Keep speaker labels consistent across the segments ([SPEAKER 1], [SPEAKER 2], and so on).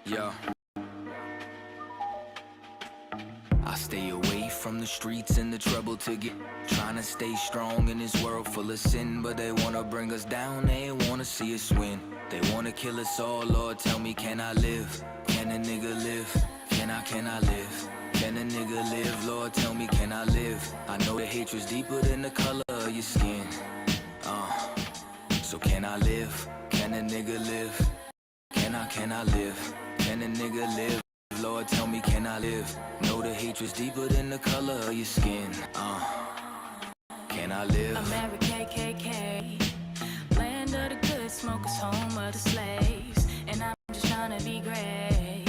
[SPEAKER 1] Yo. I stay away from the streets and the trouble to get. Trying to stay strong in this world full of sin, but they wanna bring us down, they wanna see us win. They wanna kill us all, Lord, tell me, can I live? Can a nigga live? Can I live? Can a nigga live? Lord, tell me, can I live? I know the hatred's deeper than the color of your skin. So can I live? Can a nigga live? Can I live? Can a nigga live? Lord, tell me, can I live? Know the hatred's deeper than the color of your skin. Can I live?
[SPEAKER 2] America, KKK, land of the good smokers, home of the slaves. And I'm just trying to be great.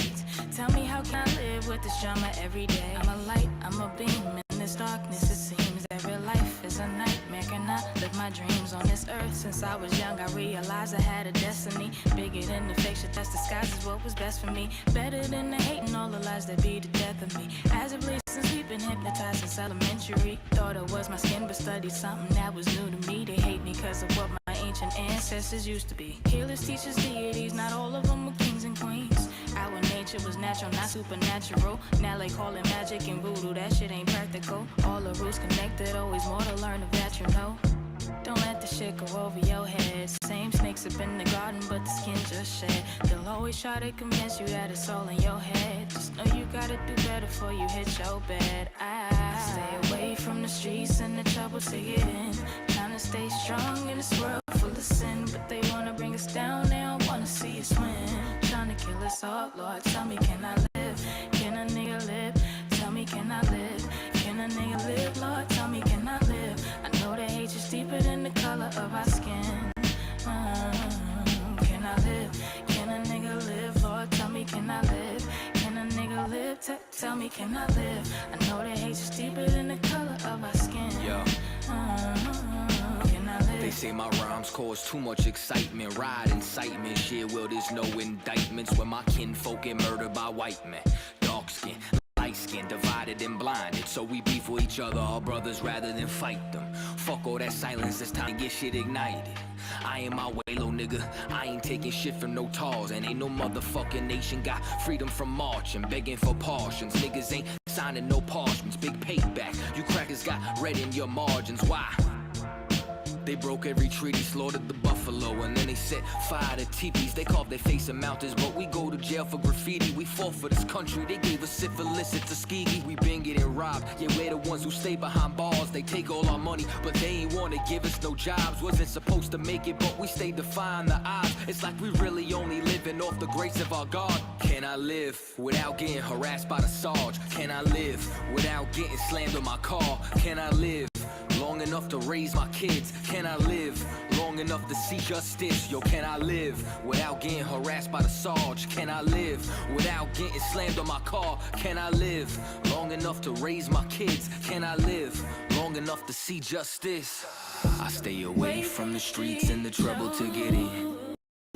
[SPEAKER 2] Tell me, how can I live with this drama every day? I'm a light, I'm a beam in this darkness. It seems every life is a nightmare. Can I live my dreams on this earth? Since I was young, I realized I had a destiny bigger than the fake shit that's disguised as what was best for me. Better than the hate and all the lies that be the death of me. As of late, since we've been hypnotized since elementary, thought it was my skin, but studied something that was new to me. They hate me because of what my ancient ancestors used to be. Healers, teachers, deities, not all of them were kings and queens. Our nature was natural, not supernatural. Now they call it magic and voodoo, that shit ain't practical. All the roots connected, always more to learn of that, you know. Don't let the shit go over your head. Same snakes up in the garden, but the skin just shed. They'll always try to convince you that it's all in your head. Just know you gotta do better before you hit your bed. I stay away from the streets and the trouble to get in. Trying to stay strong in this world full of sin, but they wanna bring us down, they don't wanna see us win. Trying to kill us all, Lord, tell me, can I live? Can a nigga live? Tell me, can I live? Can a nigga live, Lord, tell me, can I live? I know the hate is deeper than the color of our skin. Can I live? Can a nigga live, Lord, tell me, can I live? Can a nigga live? Tell me, can I live? I know the hate is deeper than the color of our skin.
[SPEAKER 1] Yo.
[SPEAKER 2] Can I live?
[SPEAKER 1] They say my rhymes cause too much excitement. Ride incitement, shit, well there's no indictments when my kinfolk get murdered by white men. Dark skin, light skin, divided and blinded. So we beef for each other, our brothers, rather than fight them. Fuck all that silence, it's time to get shit ignited. I ain't my way, little nigga, I ain't taking shit from no tars. And ain't no motherfucking nation got freedom from marching, begging for portions. Niggas ain't signing no parchments, big payback. You crackers got red in your margins, why? They broke every treaty, slaughtered the buffalo, and then they set fire to teepees. They carved their face in mountains, but we go to jail for graffiti. We fought for this country, they gave us syphilis at Tuskegee. We been getting robbed, yeah, we're the ones who stay behind bars. They take all our money, but they ain't wanna give us no jobs. Wasn't supposed to make it, but we stayed defying the odds. It's like we really only living off the grace of our God. Can I live without getting harassed by the Sarge? Can I live without getting slammed on my car? Can I live long enough to raise my kids? Can I live long enough to see justice? Yo, can I live without getting harassed by the Sarge? Can I live without getting slammed on my car? Can I live long enough to raise my kids? Can I live long enough to see justice? I stay away from the streets and the trouble to get in.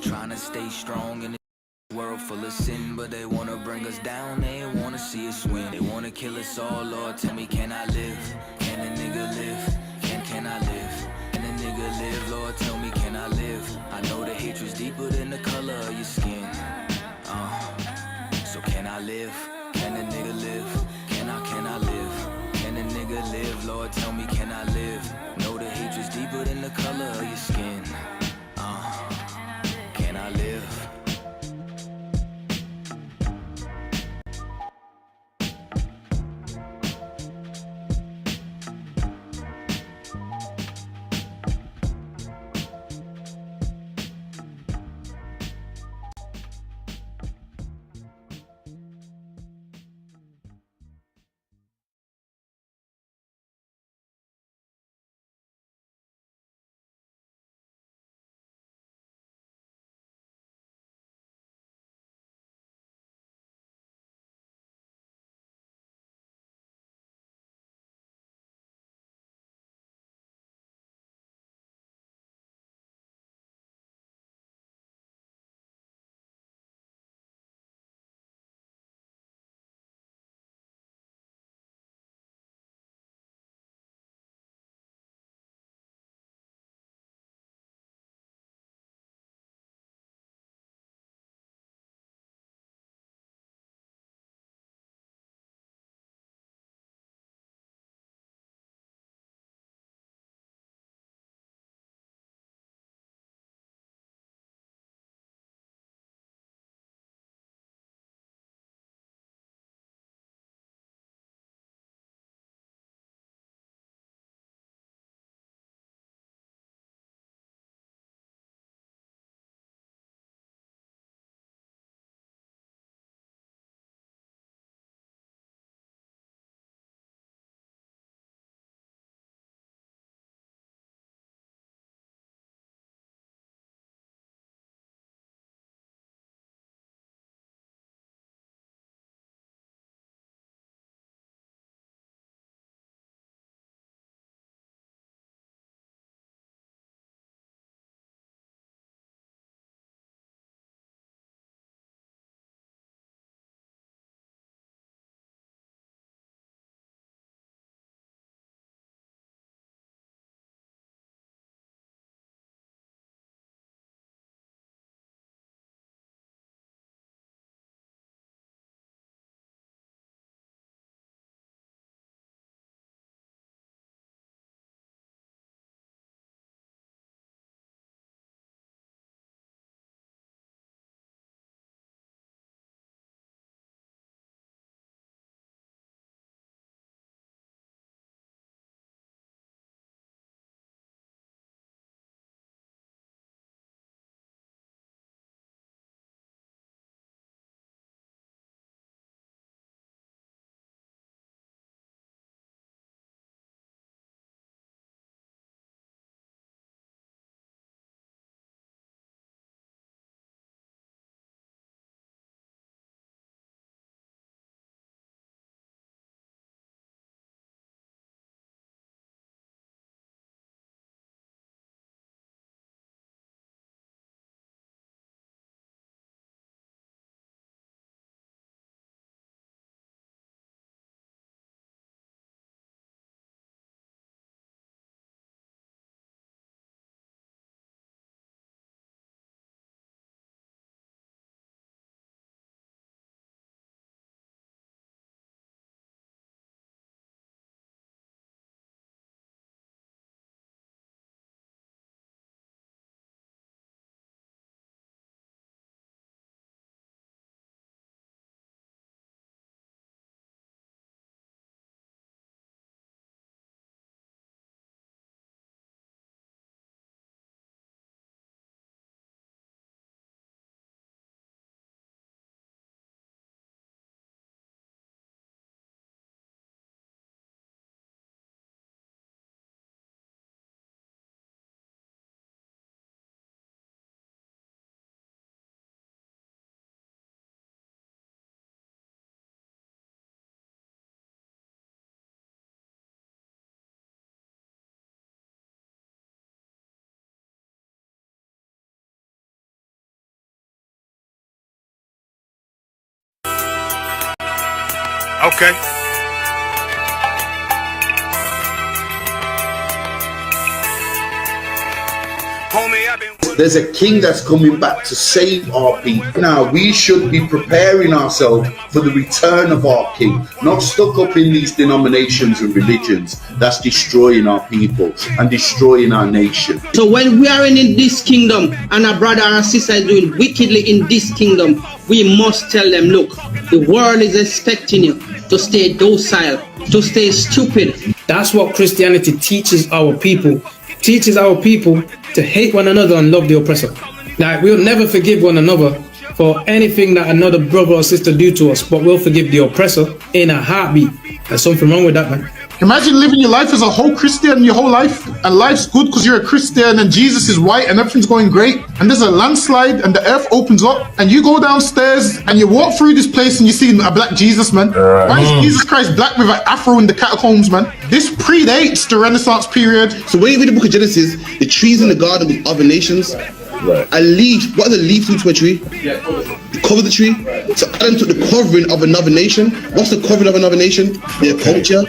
[SPEAKER 1] Trying to stay strong in a world full of sin, but they wanna bring us down, they wanna see us win. They wanna kill us all, Lord, tell me, can I live? Can a nigga live? Can I live? Can a nigga live, Lord, tell me, can I live? I know the hatred's deeper than the color of your skin. So can I live? Can a nigga live? Can I live? Can a nigga live, Lord, tell me, can I live? Know the hatred's deeper than the color of your skin. Can I live?
[SPEAKER 3] Okay. Homie, I've been...
[SPEAKER 4] There's a king that's coming back to save our people. Now, we should be preparing ourselves for the return of our king, not stuck up in these denominations and religions that's destroying our people and destroying our nation.
[SPEAKER 5] So when we are in this kingdom and our brother and sister is doing wickedly in this kingdom, we must tell them, look, the world is expecting you to stay docile, to stay stupid.
[SPEAKER 6] That's what Christianity teaches our people. Teaches our people to hate one another and love the oppressor. Like, we'll never forgive one another for anything that another brother or sister do to us, but we'll forgive the oppressor in a heartbeat. There's something wrong with that, man.
[SPEAKER 7] Imagine living your life as a whole Christian your whole life, and life's good because you're a Christian and Jesus is white and everything's going great, and there's a landslide and the earth opens up and you go downstairs and you walk through this place and you see a black Jesus, man. Why is Jesus Christ black with an afro in the catacombs, man? This predates the Renaissance period.
[SPEAKER 8] So when you read the book of Genesis, the trees in the garden with other nations, a leaf, what are the leaves to a tree? Cover the tree. So Adam took the covering of another nation. What's the covering of another nation? Their culture.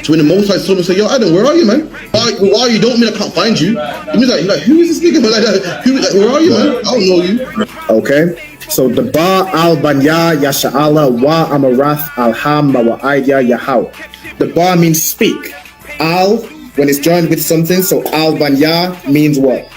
[SPEAKER 8] So when the Most High saw him, say, "Yo, Adam, where are you, man? Where are you? Don't mean I can't find you." He was like, "Who is this nigga?" Like that. Where are you, man? I don't know you.
[SPEAKER 9] Okay. So the Ba al Banya Yasha'ala wa Amarath al-Ham wa Aidya Yahau. The Ba means speak. Al, when it's joined with something, so al Banya means what?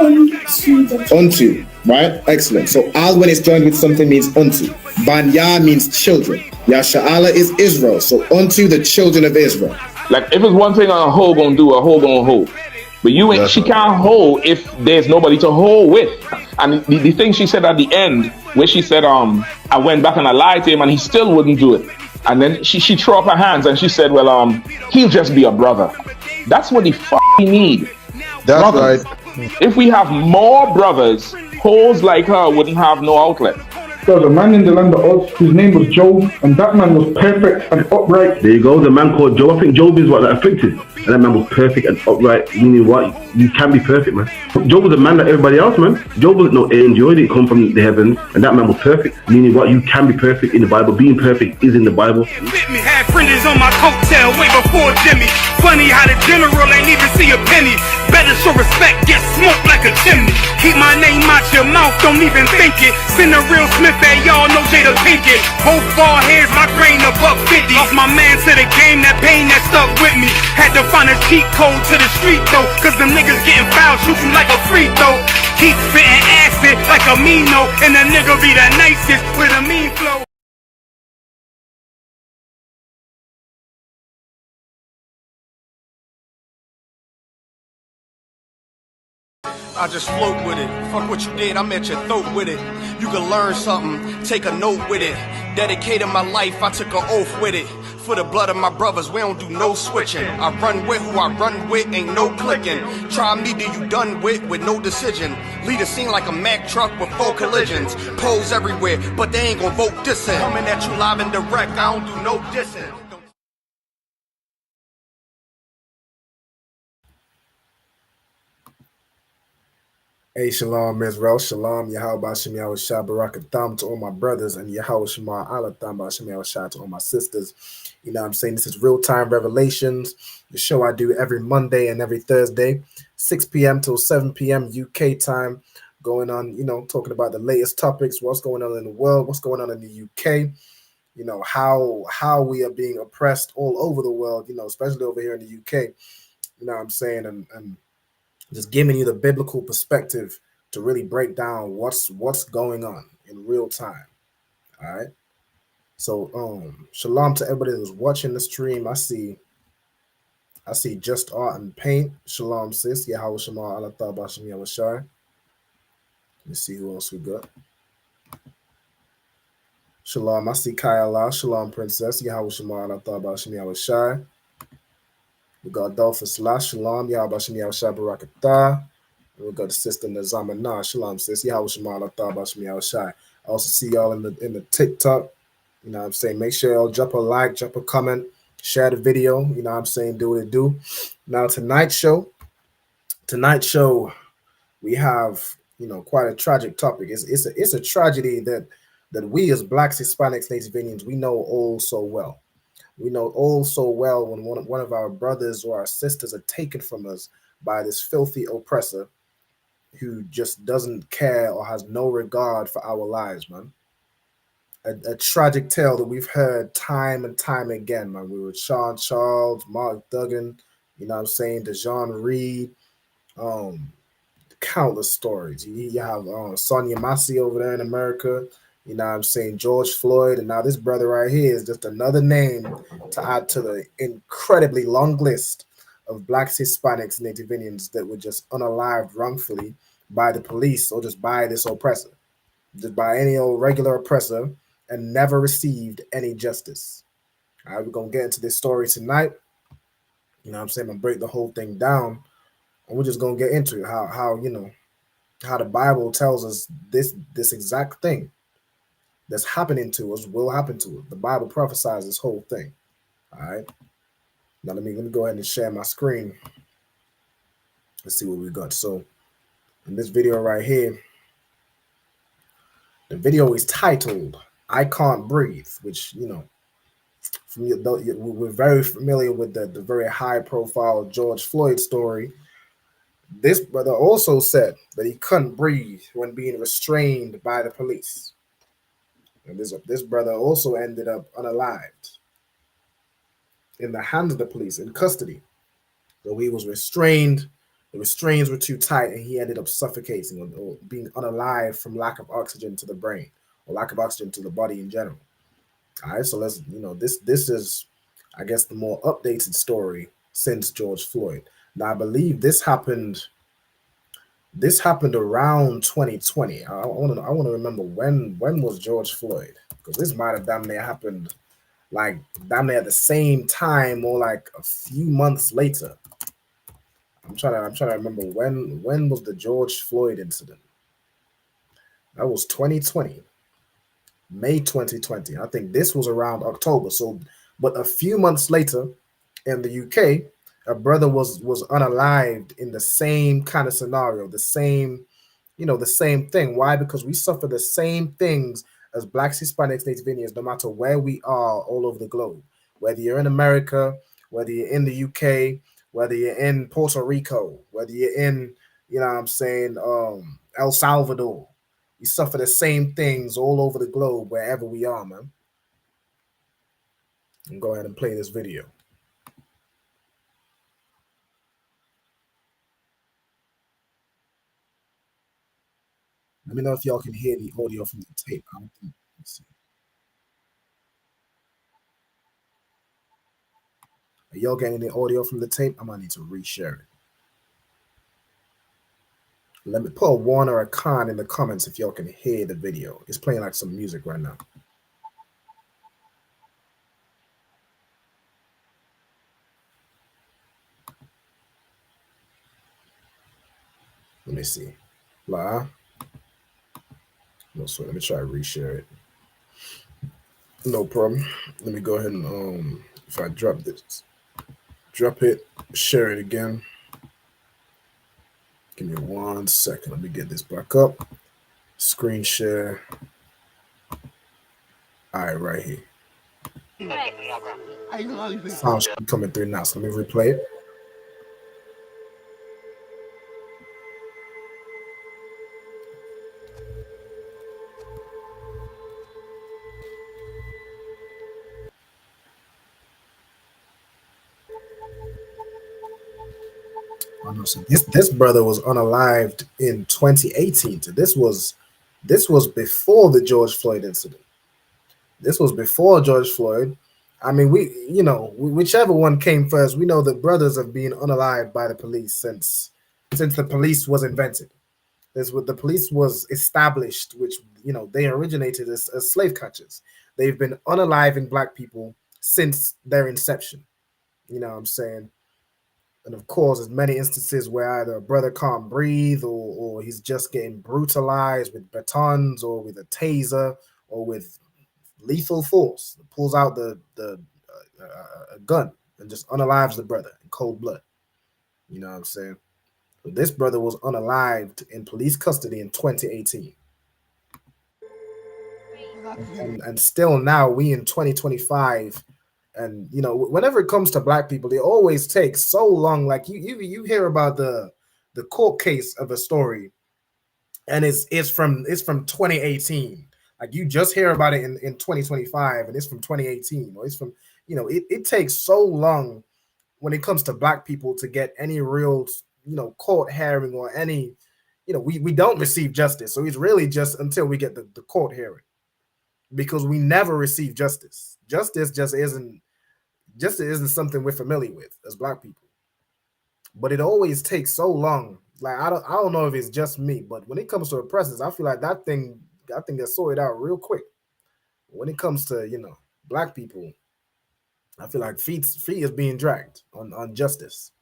[SPEAKER 9] Unto, right? Excellent. So al when it's joined with something means unto. Banya means children. Yasha'ala is Israel. So unto the children of Israel.
[SPEAKER 10] Like, if it's one thing a hoe gonna do, a hoe gonna hold. But you ain't, she can't hold if there's nobody to hold with. And the thing she said at the end, where she said, I went back and I lied to him and he still wouldn't do it. And then she threw up her hands and she said, well, he'll just be a brother. That's what he need.
[SPEAKER 11] That's
[SPEAKER 10] brothers.
[SPEAKER 11] right.
[SPEAKER 10] If we have more brothers, hoes like her wouldn't have no outlet.
[SPEAKER 12] There was a man in the land of Oz whose name was Job, and that man was perfect and upright.
[SPEAKER 11] There you go, the man called Job. I think Job is what, that afflicted. And that man was perfect and upright, meaning what? You can be perfect, man. Job was a man like everybody else, man. Job wasn't no angel, he didn't come from the heavens. And that man was perfect, meaning what? You can be perfect in the Bible. Being perfect is in the Bible.
[SPEAKER 3] Had fringes on my coattail way before Jimmy. Funny how the general ain't even see a penny. Better show respect, get smoked like a chimney. Keep my name out your mouth, don't even think it. Send a real Smith at y'all, know Jada Pinkett. Both ball heads, my grain above 50. Lost my man to the game, that pain that stuck with me. Had to find a cheat code to the street though, cause them niggas getting foul, shoot you like a free throw. Keep spitting acid like a Mino, and the nigga be the nicest with a mean flow.
[SPEAKER 13] I just float with it. Fuck what you did, I'm at your throat with it. You can learn something, take a note with it. Dedicated my life, I took an oath with it. For the blood of my brothers, we don't do no switching. I run with who I run with, ain't no clicking. Try me, do you done with no decision. Lead a scene like a Mack truck with 4 collisions. Pose everywhere, but they ain't gon' vote dissing. Coming at you live and direct, I don't do no dissing.
[SPEAKER 9] Hey, shalom, Israel. Shalom, Yahweh Shem Yahweh Shah Barakatham to all my brothers, and Yahweh Shema Alatham Shem Yahweh Shah to all my sisters. You know what I'm saying? This is Real Time Revelations, the show I do every Monday and every Thursday, 6 p.m. till 7 p.m. UK time, going on, you know, talking about the latest topics, what's going on in the world, what's going on in the UK, you know, how we are being oppressed all over the world, you know, especially over here in the UK, you know what I'm saying, and just giving you the biblical perspective to really break down what's going on in real time. All right. So shalom to everybody who's watching the stream. I see Just Art and Paint. Shalom, sis. Yahweh Shema Allah Bashem Yahushai. Let me see who else we got. Shalom. I see Kayala. Shalom, Princess. Yahweh Shema Allah Bashem Yahushai. We got Adolphus La, Shalom, Yahweh Bashem Yahushai Barakatah. We got the sister Nazama Na, Shalom, sis, Yahweh Shema Allah Bashem Yahushai. I also see y'all in the TikTok. You know what I'm saying? Make sure y'all drop a like, drop a comment, share the video. You know what I'm saying? Do what it do. Now, tonight's show, we have, you know, quite a tragic topic. It's a tragedy that we as Blacks, Hispanics, Native Indians, we know all so well. We know all so well when one of our brothers or our sisters are taken from us by this filthy oppressor who just doesn't care or has no regard for our lives, man. A tragic tale that we've heard time and time again, man. We were Sean Charles, Mark Duggan, you know what I'm saying, Dejon Reed, um, countless stories. You have Sonia Massey over there in America, you know what I'm saying, George Floyd, and now this brother right here is just another name to add to the incredibly long list of blacks, Hispanics, Native Indians that were just unalived wrongfully by the police or just by this oppressor, just by any old regular oppressor, and never received any justice. All right, we're gonna get into this story tonight. You know what I'm saying? I'm gonna break the whole thing down, and we're just gonna get into it. How you know how the Bible tells us this exact thing that's happening to us will happen to us. The Bible prophesies this whole thing. All right. Now let me go ahead and share my screen. Let's see what we got. So in this video right here, the video is titled "I Can't Breathe," which we're very familiar with the very high profile George Floyd story. This brother also said that he couldn't breathe when being restrained by the police. And this brother also ended up unalived in the hands of the police in custody. So he was restrained. The restraints were too tight, and he ended up suffocating or being unalive from lack of oxygen to the brain or lack of oxygen to the body in general. All right, so let's this is, I guess, the more updated story since George Floyd. Now I believe this happened around 2020. I want to remember when was George Floyd, because this might have damn near happened like damn near at the same time or like a few months later. I'm trying to remember when was the George Floyd incident. That was 2020. May 2020. I think this was around October. So, but a few months later in the UK, a brother was unalived in the same kind of scenario, the same thing. Why? Because we suffer the same things as blacks, Hispanics, Native Indians, no matter where we are all over the globe. Whether you're in America, whether you're in the UK, whether you're in Puerto Rico, whether you're in, you know what I'm saying, El Salvador. We suffer the same things all over the globe, wherever we are, man. And go ahead and play this video. Let me know if y'all can hear the audio from the tape. I don't think. Let's see. Are y'all getting the audio from the tape? I might need to reshare it. Let me put a one or a con in the comments if y'all can hear the video. It's playing like some music right now. Let me see. La. No, so let me try to reshare it. No problem. Let me go ahead and if I drop it, share it again. Give me 1 second. Let me get this back up. Screen share. All right, right here. Sound should be coming through now. So let me replay it. Oh, no, so this brother was unalived in 2018. So this was before the George Floyd incident. This was before George Floyd. I mean, whichever one came first, we know that brothers have been unalived by the police since the police was invented. This what the police was established, which they originated as slave catchers. They've been unaliving black people since their inception. You know what I'm saying? And of course, there's many instances where either a brother can't breathe or he's just getting brutalized with batons or with a taser or with lethal force. Pulls out the a gun and just unalives the brother in cold blood. You know what I'm saying? But this brother was unalived in police custody in 2018. And still now, we in 2025, And whenever it comes to black people, it always takes so long. Like you hear about the court case of a story, and it's from 2018. Like you just hear about it in 2025, and it's from 2018, or it's from it takes so long when it comes to black people to get any real court hearing or any we don't receive justice. So it's really just until we get the court hearing, because we never receive justice. Justice isn't something we're familiar with as black people. But it always takes so long. Like I don't know if it's just me, but when it comes to oppressors, I feel like that thing gets sorted out real quick. When it comes to black people, I feel like feet is being dragged on justice,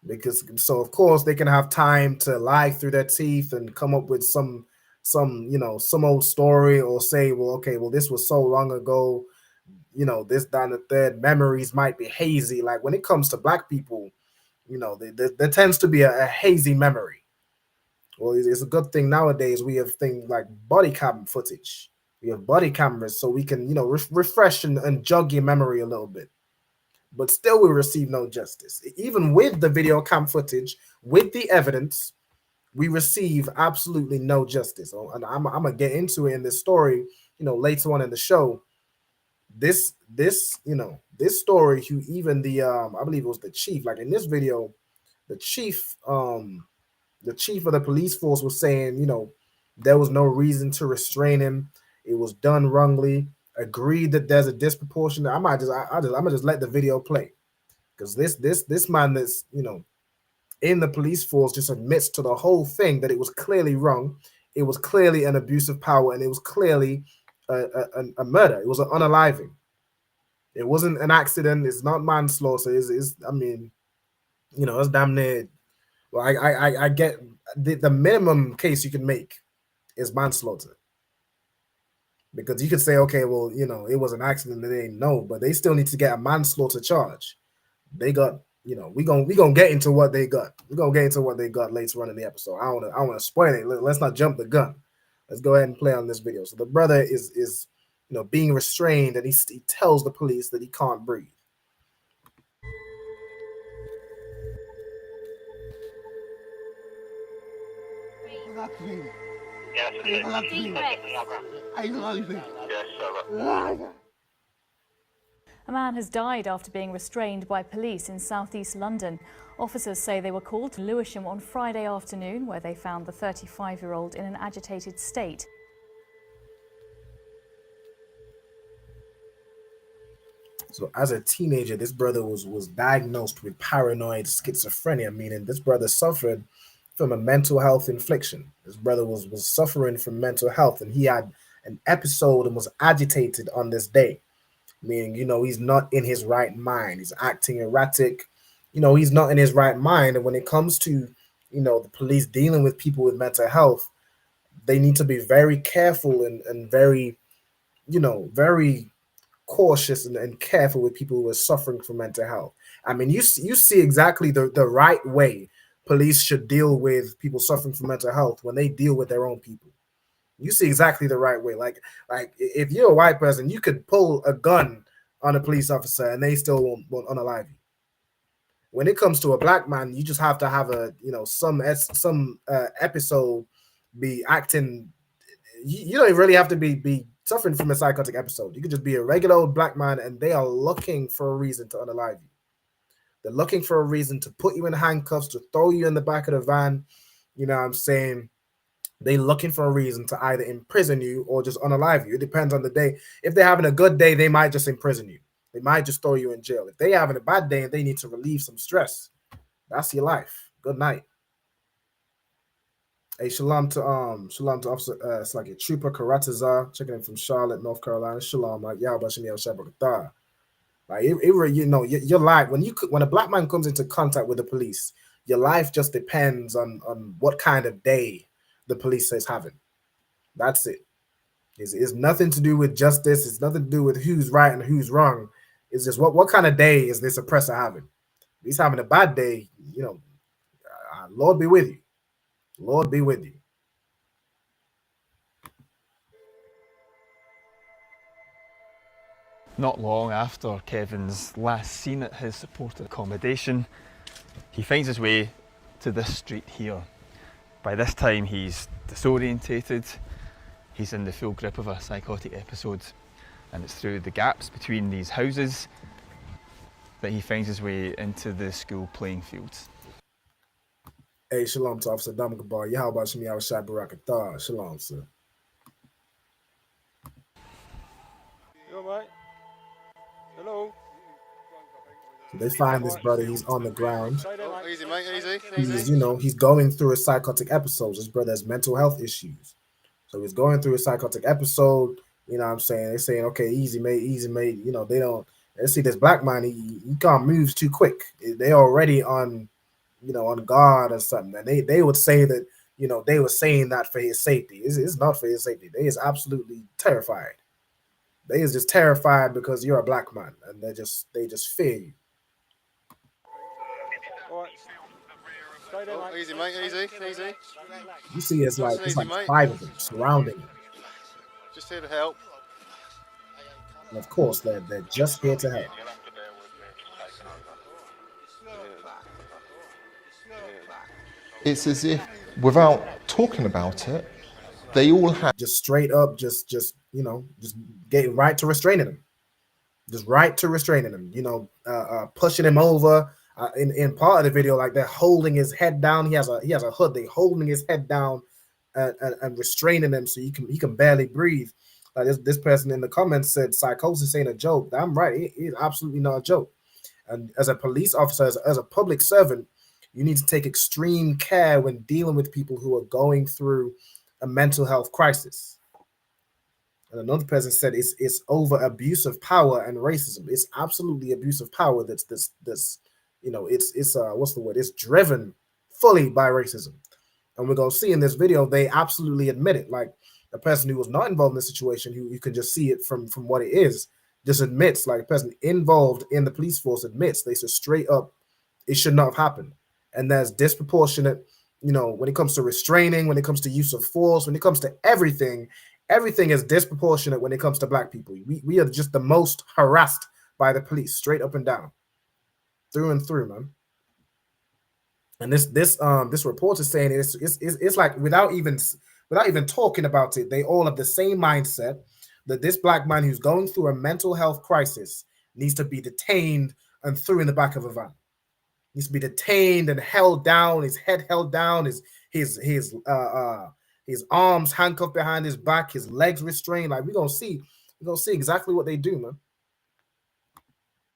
[SPEAKER 9] because so of course they can have time to lie through their teeth and come up with some old story, or say, well, okay, well, this was so long ago, this, down the third, memories might be hazy. Like when it comes to black people, there tends to be a hazy memory. Well, it's a good thing nowadays we have things like body cam footage. We have body cameras, so we can refresh and jog your memory a little bit. But still, we receive no justice. Even with the video cam footage, with the evidence, we receive absolutely no justice. And I'm gonna get into it in this story, later on in the show. This story, who even the I believe it was the chief, like in this video, the chief of the police force was saying, there was no reason to restrain him. It was done wrongly. Agreed that there's a disproportionate. I'm gonna just let the video play, because this man that's in the police force just admits to the whole thing, that it was clearly wrong. It was clearly an abuse of power, and it was clearly a murder. It was an unaliving. It wasn't an accident. It's not manslaughter. It's I mean, it's damn near. Well, I get the minimum case you can make is manslaughter, because you could say, okay, well, it was an accident, they didn't know, but they still need to get a manslaughter charge. They got, we gonna get into what they got. We're gonna get into what they got later on in the episode. I don't want to spoil it. Let's not jump the gun. Let's go ahead and play on this video. So the brother is being restrained, and he tells the police that he can't breathe.
[SPEAKER 14] A man has died after being restrained by police in southeast London. Officers say they were called to Lewisham on Friday afternoon, where they found the 35-year-old in an agitated state.
[SPEAKER 9] So as a teenager, this brother was diagnosed with paranoid schizophrenia, meaning this brother suffered from a mental health infliction. This brother was suffering from mental health, and he had an episode and was agitated on this day. Meaning, he's not in his right mind. He's acting erratic. He's not in his right mind. And when it comes to, the police dealing with people with mental health, they need to be very careful and very, very cautious and careful with people who are suffering from mental health. I mean, you see exactly the right way police should deal with people suffering from mental health when they deal with their own people. You see exactly the right way. Like if you're a white person, you could pull a gun on a police officer and they still won't unalive you. When it comes to a black man, you just have to have some episode be acting. You don't really have to be suffering from a psychotic episode. You could just be a regular old black man, and they are looking for a reason to unalive you. They're looking for a reason to put you in handcuffs, to throw you in the back of the van. You know what I'm saying? They're looking for a reason to either imprison you or just unalive you. It depends on the day. If they're having a good day, they might just imprison you. They might just throw you in jail. If they're having a bad day and they need to relieve some stress, that's your life. Good night. Hey, shalom to Officer it's like a Trooper Karatazar, checking in from Charlotte, North Carolina. Shalom, like Yahweh El Shabbat. Like your life, when a black man comes into contact with the police, your life just depends on what kind of day the police is having. That's it. It's nothing to do with justice. It's nothing to do with who's right and who's wrong. It's just what kind of day is this oppressor having? If he's having a bad day, Lord be with you. Lord be with you.
[SPEAKER 15] Not long after Kevin's last seen at his supported accommodation, he finds his way to this street here. By this time he's disorientated, he's in the full grip of a psychotic episode, and it's through the gaps between these houses that he finds his way into the school playing fields.
[SPEAKER 9] Hey, shalom to Officer Damgabar. Yahweh Shem Yahweh Shai Barakatah. Shalom, sir.
[SPEAKER 16] You alright? Hello?
[SPEAKER 9] So they find this brother, he's on the ground.
[SPEAKER 16] Oh, easy, mate, easy.
[SPEAKER 9] He's, he's going through a psychotic episode. This brother has mental health issues. So he's going through a psychotic episode. You know what I'm saying? They're saying, okay, easy, mate, easy, mate. They see this black man, he can't move too quick. They already on, on guard or something. And they would say that, they were saying that for his safety. It's not for his safety. They is absolutely terrified. They is just terrified because you're a black man, and they just fear you.
[SPEAKER 16] Stay there, mate. Easy, mate, easy.
[SPEAKER 9] You see, it's like 5 of them surrounding him.
[SPEAKER 16] Just here to help.
[SPEAKER 9] And of course, they're just here to help.
[SPEAKER 17] It's as if, without talking about it, they all have
[SPEAKER 9] just straight up, just get right to restraining him. Just right to restraining him. Pushing him over. In part of the video, like they're holding his head down. He has a hood. They holding his head down and restraining him so he can barely breathe. This person in the comments said psychosis ain't a joke. I'm right. It's absolutely not a joke. And as a police officer, as a public servant, you need to take extreme care when dealing with people who are going through a mental health crisis. And another person said it's over abuse of power and racism. It's absolutely abuse of power. It's what's the word? It's driven fully by racism. And we're gonna see in this video, they absolutely admit it. Like a person who was not involved in the situation, who you can just see it from what it is, just admits, like a person involved in the police force admits, they said straight up, it should not have happened. And there's disproportionate, when it comes to restraining, when it comes to use of force, when it comes to everything is disproportionate when it comes to black people. We are just the most harassed by the police, straight up and down, through and through, man. And this report is saying it's like without even talking about it, they all have the same mindset that this black man who's going through a mental health crisis needs to be detained and threw in the back of a van. Needs to be detained and held down, his head held down, his arms handcuffed behind his back, his legs restrained. Like we're gonna see exactly what they do, man.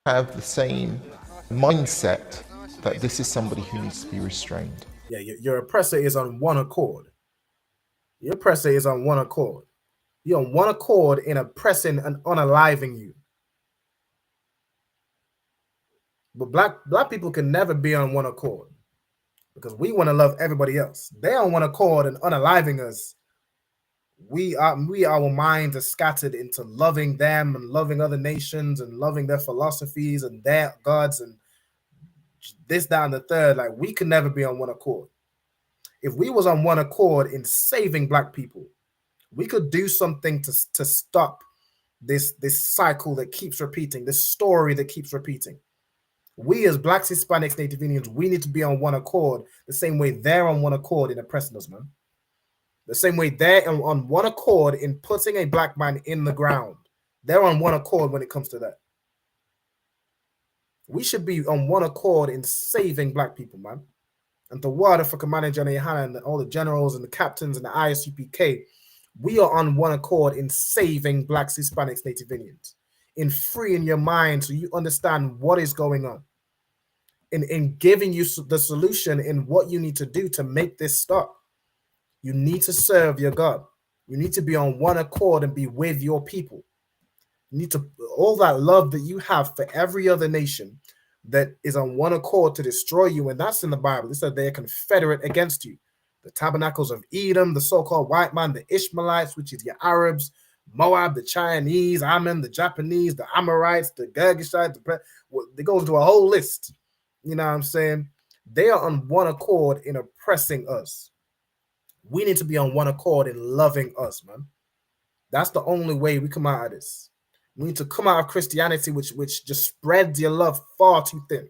[SPEAKER 17] have the same mindset that this is somebody who needs to be restrained.
[SPEAKER 9] Yeah, your oppressor is on one accord. Your oppressor is on one accord. You're on one accord in oppressing and unaliving you. But black people can never be on one accord because we want to love everybody else. They're on one accord and unaliving us. Our minds are scattered into loving them and loving other nations and loving their philosophies and their gods and this, that, and the third. Like we could never be on one accord. If we was on one accord in saving black people, we could do something to stop this cycle that keeps repeating, this story that keeps repeating. We as Blacks, Hispanics, Native Indians, we need to be on one accord the same way they're on one accord in oppressing us, man. The same way they're on one accord in putting a black man in the ground. They're on one accord when it comes to that. We should be on one accord in saving black people, man. And the water for Commander Johnny Hanna and all the generals and the captains and the ISUPK, we are on one accord in saving Blacks, Hispanics, Native Indians, in freeing your mind so you understand what is going on, in giving you the solution in what you need to do to make this stop. You need to serve your God. You need to be on one accord and be with your people. You need to, all that love that you have for every other nation that is on one accord to destroy you, and that's in the Bible. It said they're confederate against you. The tabernacles of Edom, the so-called white man, the Ishmaelites, which is your Arabs, Moab, the Chinese, Ammon, the Japanese, the Amorites, the Girgashites, it goes into a whole list. You know what I'm saying? They are on one accord in oppressing us. We need to be on one accord in loving us, man. That's the only way we come out of this. We need to come out of Christianity, which just spreads your love far too thin.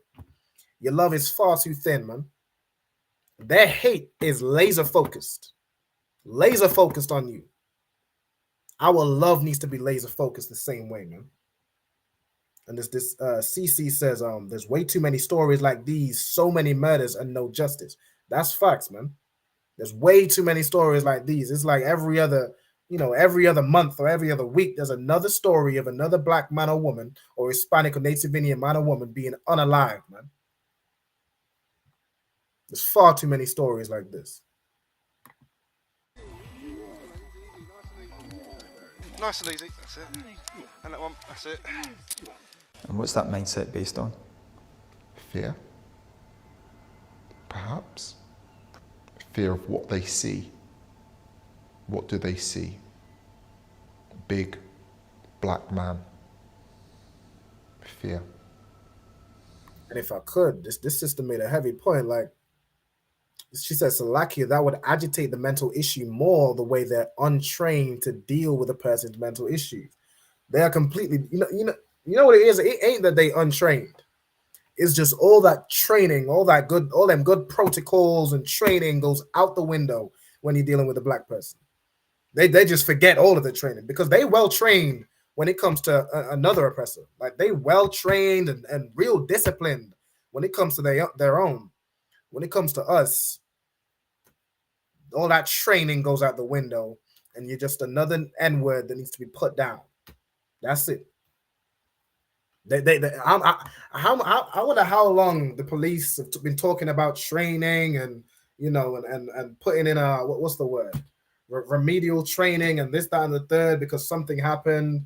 [SPEAKER 9] Your love is far too thin, man. Their hate is laser focused on you. Our love needs to be laser focused the same way, man. And this CC says, there's way too many stories like these, so many murders and no justice. That's facts, man. There's way too many stories like these. It's like every other month or every other week, there's another story of another black man or woman or Hispanic or Native Indian man or woman being unalived, man. There's far too many stories like this.
[SPEAKER 16] Nice and easy, that's it. And that one, that's it.
[SPEAKER 18] And what's that mindset based on?
[SPEAKER 17] Fear. Perhaps. Fear of what they see. What do they see? Big black man. Fear.
[SPEAKER 9] And if I could, this sister made a heavy point. Like she said, Salakia, that would agitate the mental issue more the way they're untrained to deal with a person's mental issues. They are completely, you know what it is? It ain't that they untrained. It's just all that training, all them good protocols and training goes out the window when you're dealing with a black person. They just forget all of the training because they well trained when it comes to another oppressor. Like they well trained and real disciplined when it comes to their own. When it comes to us, all that training goes out the window, and you're just another N-word that needs to be put down. That's it. I wonder how long the police have been talking about training and and putting in what's the word, remedial training and this, that, and the third because something happened.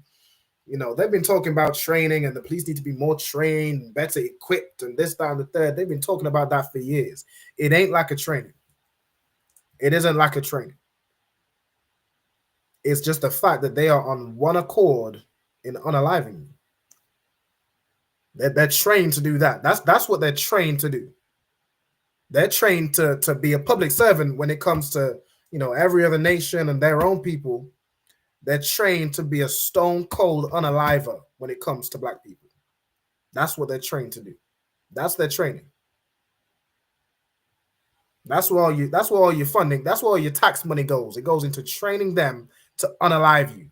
[SPEAKER 9] They've been talking about training and the police need to be more trained, better equipped, and this, that, and the third. They've been talking about that for years. It ain't like a training. It isn't like a training. It's just the fact that they are on one accord in unaliving you. They're trained to do that. That's what they're trained to do. They're trained to be a public servant when it comes to every other nation and their own people. They're trained to be a stone cold unaliver when it comes to black people. That's what they're trained to do. That's their training. That's where all your funding, that's where all your tax money goes. It goes into training them to unalive you,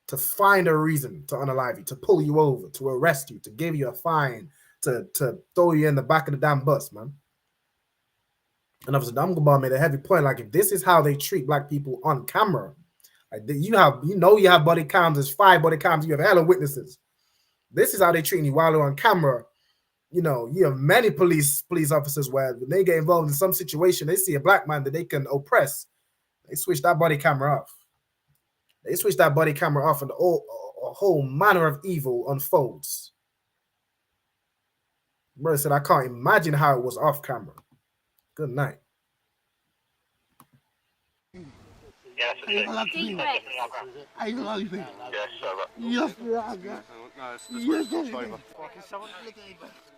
[SPEAKER 9] to find a reason to unalive you, to pull you over, to arrest you, to give you a fine, to throw you in the back of the damn bus, man. And Officer Damgaba made a heavy point. Like, if this is how they treat black people on camera, like you have body cams, there's 5 body cams, you have hella witnesses. This is how they treat you while they're on camera. You have many police officers where when they get involved in some situation, they see a black man that they can oppress, they switch that body camera off. They switch that body camera off and a whole manner of evil unfolds. Brother said, I can't imagine how it was off camera. Good night.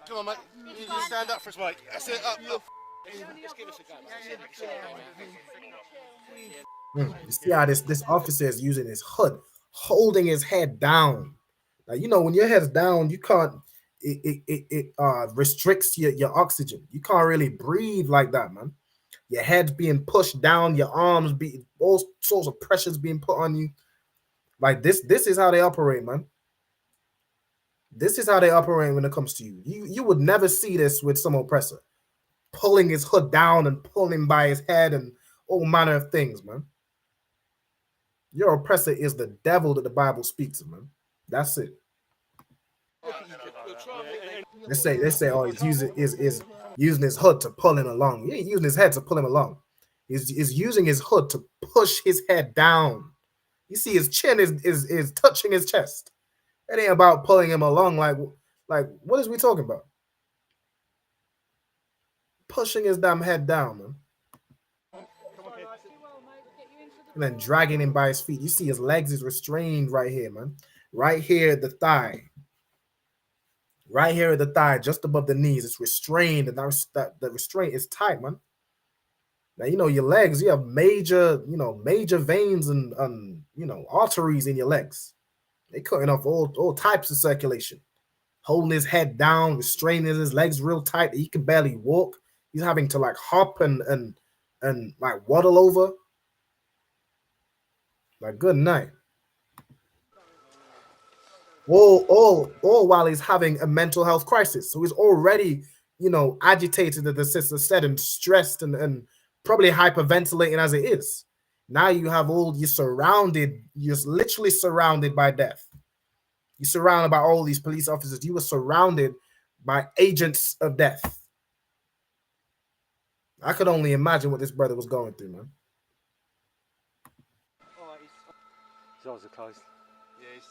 [SPEAKER 16] Come on, mate. You stand up for us, mate. That's it. Up. Just give us a go.
[SPEAKER 9] You see how this officer is using his hood, holding his head down. Now, when your head's down, you can't. It restricts your oxygen. You can't really breathe like that, man. Your head's being pushed down, your arms being all sorts of pressures being put on you. Like this is how they operate, man. This is how they operate when it comes to you. You would never see this with some oppressor pulling his hood down and pulling by his head and all manner of things, man. Your oppressor is the devil that the Bible speaks of, man. That's it. They say, oh, he's using his hood to pull him along. He ain't using his head to pull him along. He's using his hood to push his head down. You see, his chin is touching his chest. It ain't about pulling him along. Like what is we talking about? Pushing his damn head down, man. And then dragging him by his feet. You see his legs is restrained right here, man. Right here at the thigh. Right here at the thigh, just above the knees. It's restrained, and the restraint is tight, man. Now, your legs, you have major veins and arteries in your legs. They cutting off all types of circulation, holding his head down, restraining his legs real tight. He can barely walk. He's having to like hop and like waddle over. Like, good night. All while he's having a mental health crisis. So he's already, you know, agitated, as the sister said, and stressed and probably hyperventilating as it is. Now you're literally surrounded by death. You're surrounded by all these police officers. You were surrounded by agents of death. I could only imagine what this brother was going through, man.
[SPEAKER 19] His eyes are closed. Yeah, he's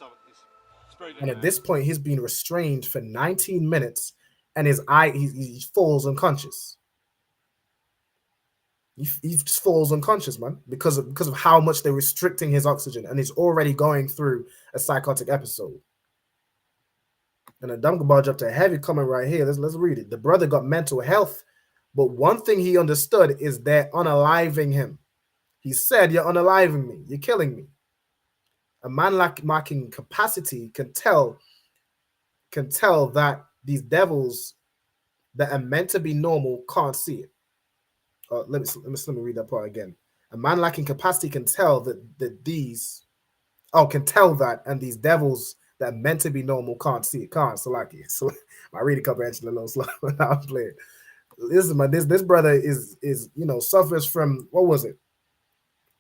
[SPEAKER 9] And at this point, he's been restrained for 19 minutes, and he falls unconscious. He just falls unconscious, man, because of how much they're restricting his oxygen, and he's already going through a psychotic episode. And a dumb barge up to a heavy comment right here. Let's read it. The brother got mental health, but one thing he understood is they're unaliving him. He said, "You're unaliving me. You're killing me." A man lacking capacity can tell that these devils that are meant to be normal can't see it. Let me read that part again. A man lacking capacity can tell that these devils that are meant to be normal can't see it. So my reading comprehension a little slow when I was playing. This brother is you know, suffers from, what was it?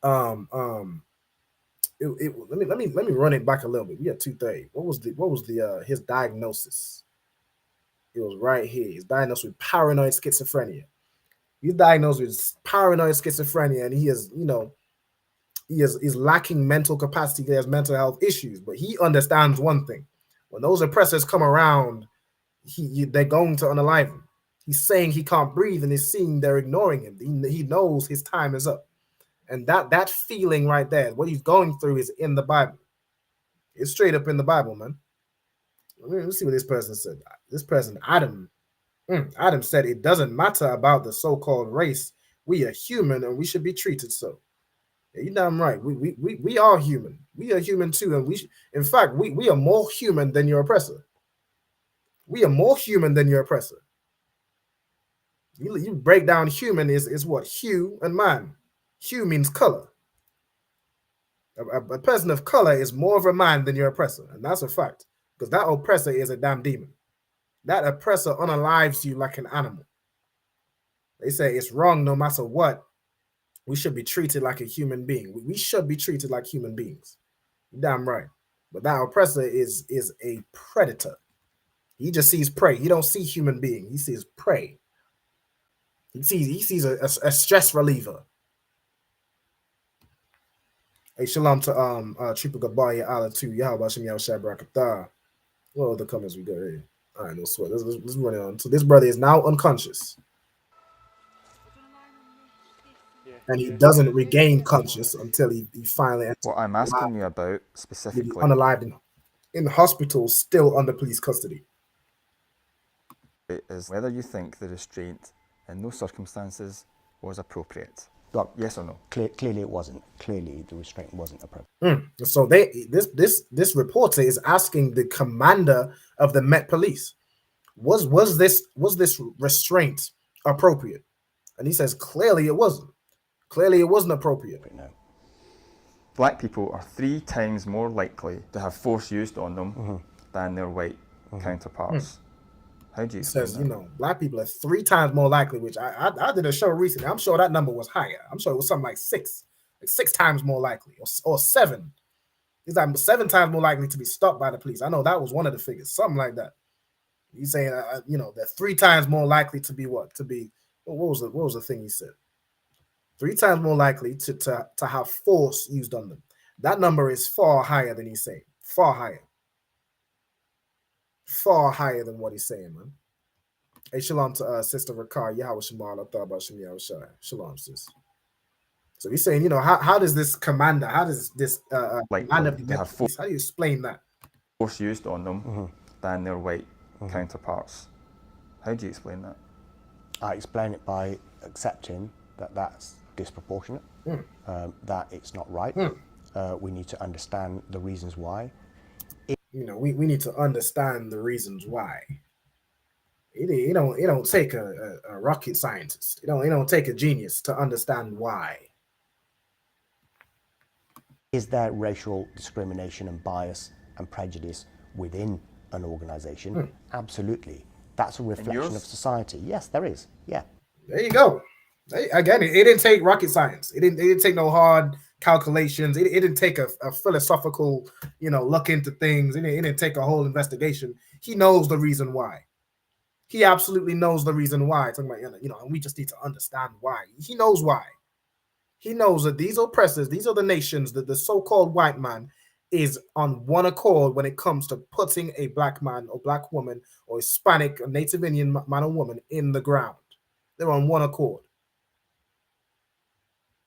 [SPEAKER 9] Let me run it back a little bit. We had 230. What was the his diagnosis? It was right here. He's diagnosed with paranoid schizophrenia. He's diagnosed with paranoid schizophrenia, and he is, you know, is lacking mental capacity. He has mental health issues, but he understands one thing: when those oppressors come around, they're going to unalive him. He's saying he can't breathe, and he's seeing they're ignoring him. He knows his time is up. And that feeling right there, what he's going through, is in the Bible. It's straight up in the Bible, man. Let's see what this person said. This person, Adam said, "It doesn't matter about the so-called race. We are human, and we should be treated so." Yeah, you're damn right. We are human. We are human too, and in fact, we are more human than your oppressor. We are more human than your oppressor. You break down human is what? Hue and man. Hue means color. A person of color is more of a man than your oppressor, and that's a fact, because that oppressor is a damn demon. That oppressor unalives you like an animal. They say it's wrong no matter what. We should be treated like a human being. We should be treated like human beings. You're damn right. But that oppressor is a predator. He just sees prey. He don't see human being. He sees prey. He sees a stress reliever. Hey, shalom to Trooper Gabaya Allah too. Yahweh Shem Yahweh Shabrakatah. What other comments we got here? All right, no sweat. Let's run it on. So this brother is now unconscious, and he doesn't regain conscious until he finally enters.
[SPEAKER 18] What I'm asking you about specifically,
[SPEAKER 9] unalived in hospital, still under police custody,
[SPEAKER 18] is whether you think the restraint in those circumstances was appropriate. Look, yes or no?
[SPEAKER 20] Clearly it wasn't. Clearly the restraint wasn't appropriate.
[SPEAKER 9] So this reporter is asking the commander of the Met Police, was this restraint appropriate? And he says clearly it wasn't. Clearly it wasn't appropriate.
[SPEAKER 20] No.
[SPEAKER 18] Black people are 3 times more likely to have force used on them than their white counterparts. How do you explain
[SPEAKER 9] says,
[SPEAKER 18] that?
[SPEAKER 9] you know, black people are 3 times more likely, which I did a show recently. I'm sure that number was higher. I'm sure it was something like 6 times more likely, or 7. It's like 7 times more likely to be stopped by the police. I know that was one of the figures, something like that. He's saying, you know, they're 3 times more likely to be what? What was the thing he said? 3 times more likely to have force used on them. That number is far higher than he's saying. Far higher. Far higher than what he's saying, man. Hey, shalom to Sister Rakar. Yahweh Shemar. I thought about Shem Yahweh Shai. Shalom, sis. So he's saying, you know, how does this commander, how does this commander of the Met Police, how do you explain that?
[SPEAKER 18] Force used on them than their white counterparts. How do you explain that?
[SPEAKER 20] I explain it by accepting that that's disproportionate, that it's not right. We need to understand the reasons why.
[SPEAKER 9] we need to understand the reasons why. It don't take a rocket scientist. It don't take a genius to understand why.
[SPEAKER 20] Is there racial discrimination and bias and prejudice within an organisation? Absolutely. That's a reflection of society. Yes, there is. Yeah.
[SPEAKER 9] There you go. Again, it didn't take rocket science. It didn't take no hard calculations. It didn't take a philosophical, look into things. It didn't take a whole investigation. He knows the reason why. He absolutely knows the reason why. Talking about, and we just need to understand why. He knows why. He knows that these oppressors, these are the nations, that the so-called white man is on one accord when it comes to putting a black man or black woman or Hispanic or Native Indian man or woman in the ground. They're on one accord.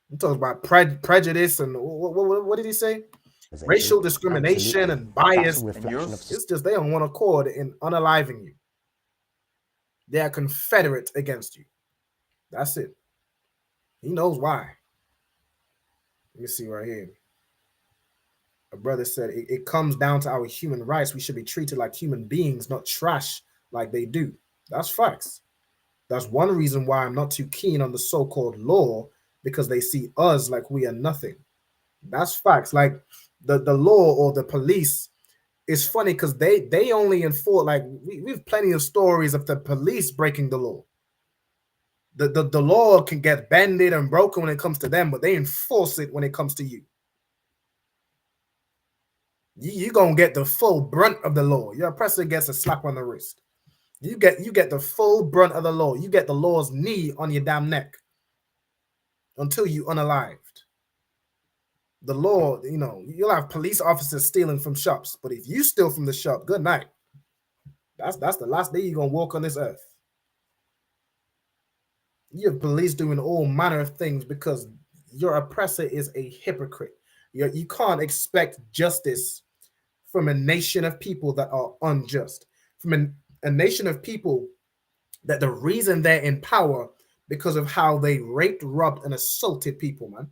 [SPEAKER 9] He talks about prejudice and what did he say? Racial discrimination and bias. It's just they on one accord in unaliving you. They are confederate against you. That's it. He knows why. Let me see right here. A brother said it comes down to our human rights. We should be treated like human beings, not trash like they do. That's facts. That's one reason why I'm not too keen on the so-called law, because they see us like we are nothing. That's facts. Like the law or the police is funny because they only enforce, like we've plenty of stories of the police breaking the law. The law can get bended and broken when it comes to them, but they enforce it when it comes to you. You're gonna get the full brunt of the law. Your oppressor gets a slap on the wrist. You get the full brunt of the law. You get the law's knee on your damn neck until you unalived. The law, you'll have police officers stealing from shops, but if you steal from the shop, good night. That's the last day you're gonna walk on this earth. You have police doing all manner of things because your oppressor is a hypocrite. You can't expect justice from a nation of people that are unjust, from a nation of people that the reason they're in power because of how they raped, robbed, and assaulted people, man.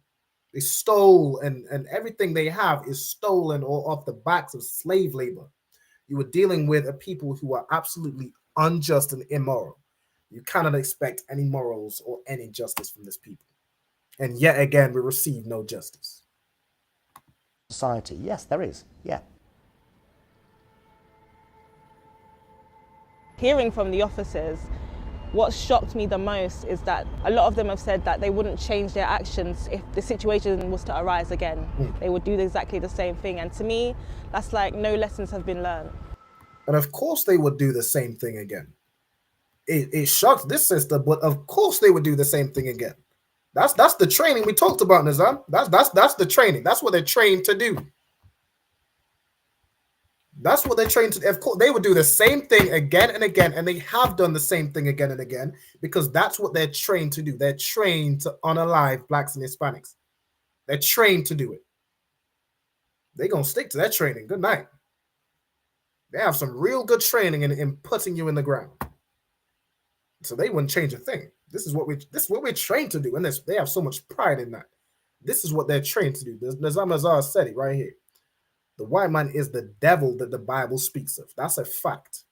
[SPEAKER 9] They stole, and everything they have is stolen or off the backs of slave labor. You were dealing with a people who are absolutely unjust and immoral. You cannot expect any morals or any justice from this people. And yet again, we receive no justice.
[SPEAKER 20] Society. Yes, there is. Yeah.
[SPEAKER 21] Hearing from the officers, what shocked me the most is that a lot of them have said that they wouldn't change their actions if the situation was to arise again. They would do exactly the same thing. And to me, that's like no lessons have been learned.
[SPEAKER 9] And of course they would do the same thing again. It shocks this sister, but of course they would do the same thing again. That's the training we talked about, Nizam. That's the training. That's what they're trained to do. That's what they're trained to do. Of course, they would do the same thing again and again, and they have done the same thing again and again because that's what they're trained to do. They're trained to unalive blacks and Hispanics. They're trained to do it. They're going to stick to that training. Good night. They have some real good training in putting you in the ground. So they wouldn't change a thing. This is what we're trained to do, and they have so much pride in that. This is what they're trained to do. Nizam Azar said it right here. The white man is the devil that the Bible speaks of. That's a fact.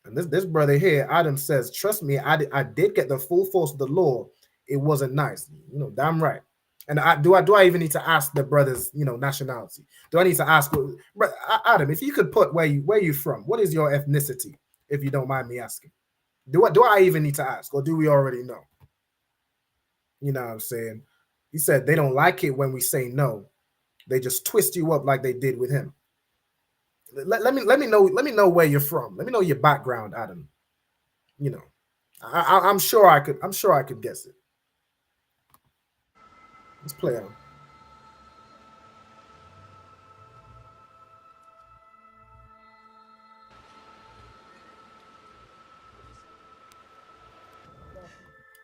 [SPEAKER 9] And this brother here, Adam, says, trust me, I did get the full force of the law. It wasn't nice. Damn right. And do I even need to ask the brother's, nationality? Do I need to ask, Adam, if you could put where you from? What is your ethnicity, if you don't mind me asking? Do I even need to ask, or do we already know? You know what I'm saying? He said they don't like it when we say no. They just twist you up like they did with him. Let me know where you're from. Let me know your background, Adam. I'm sure I could guess it. Let's play on.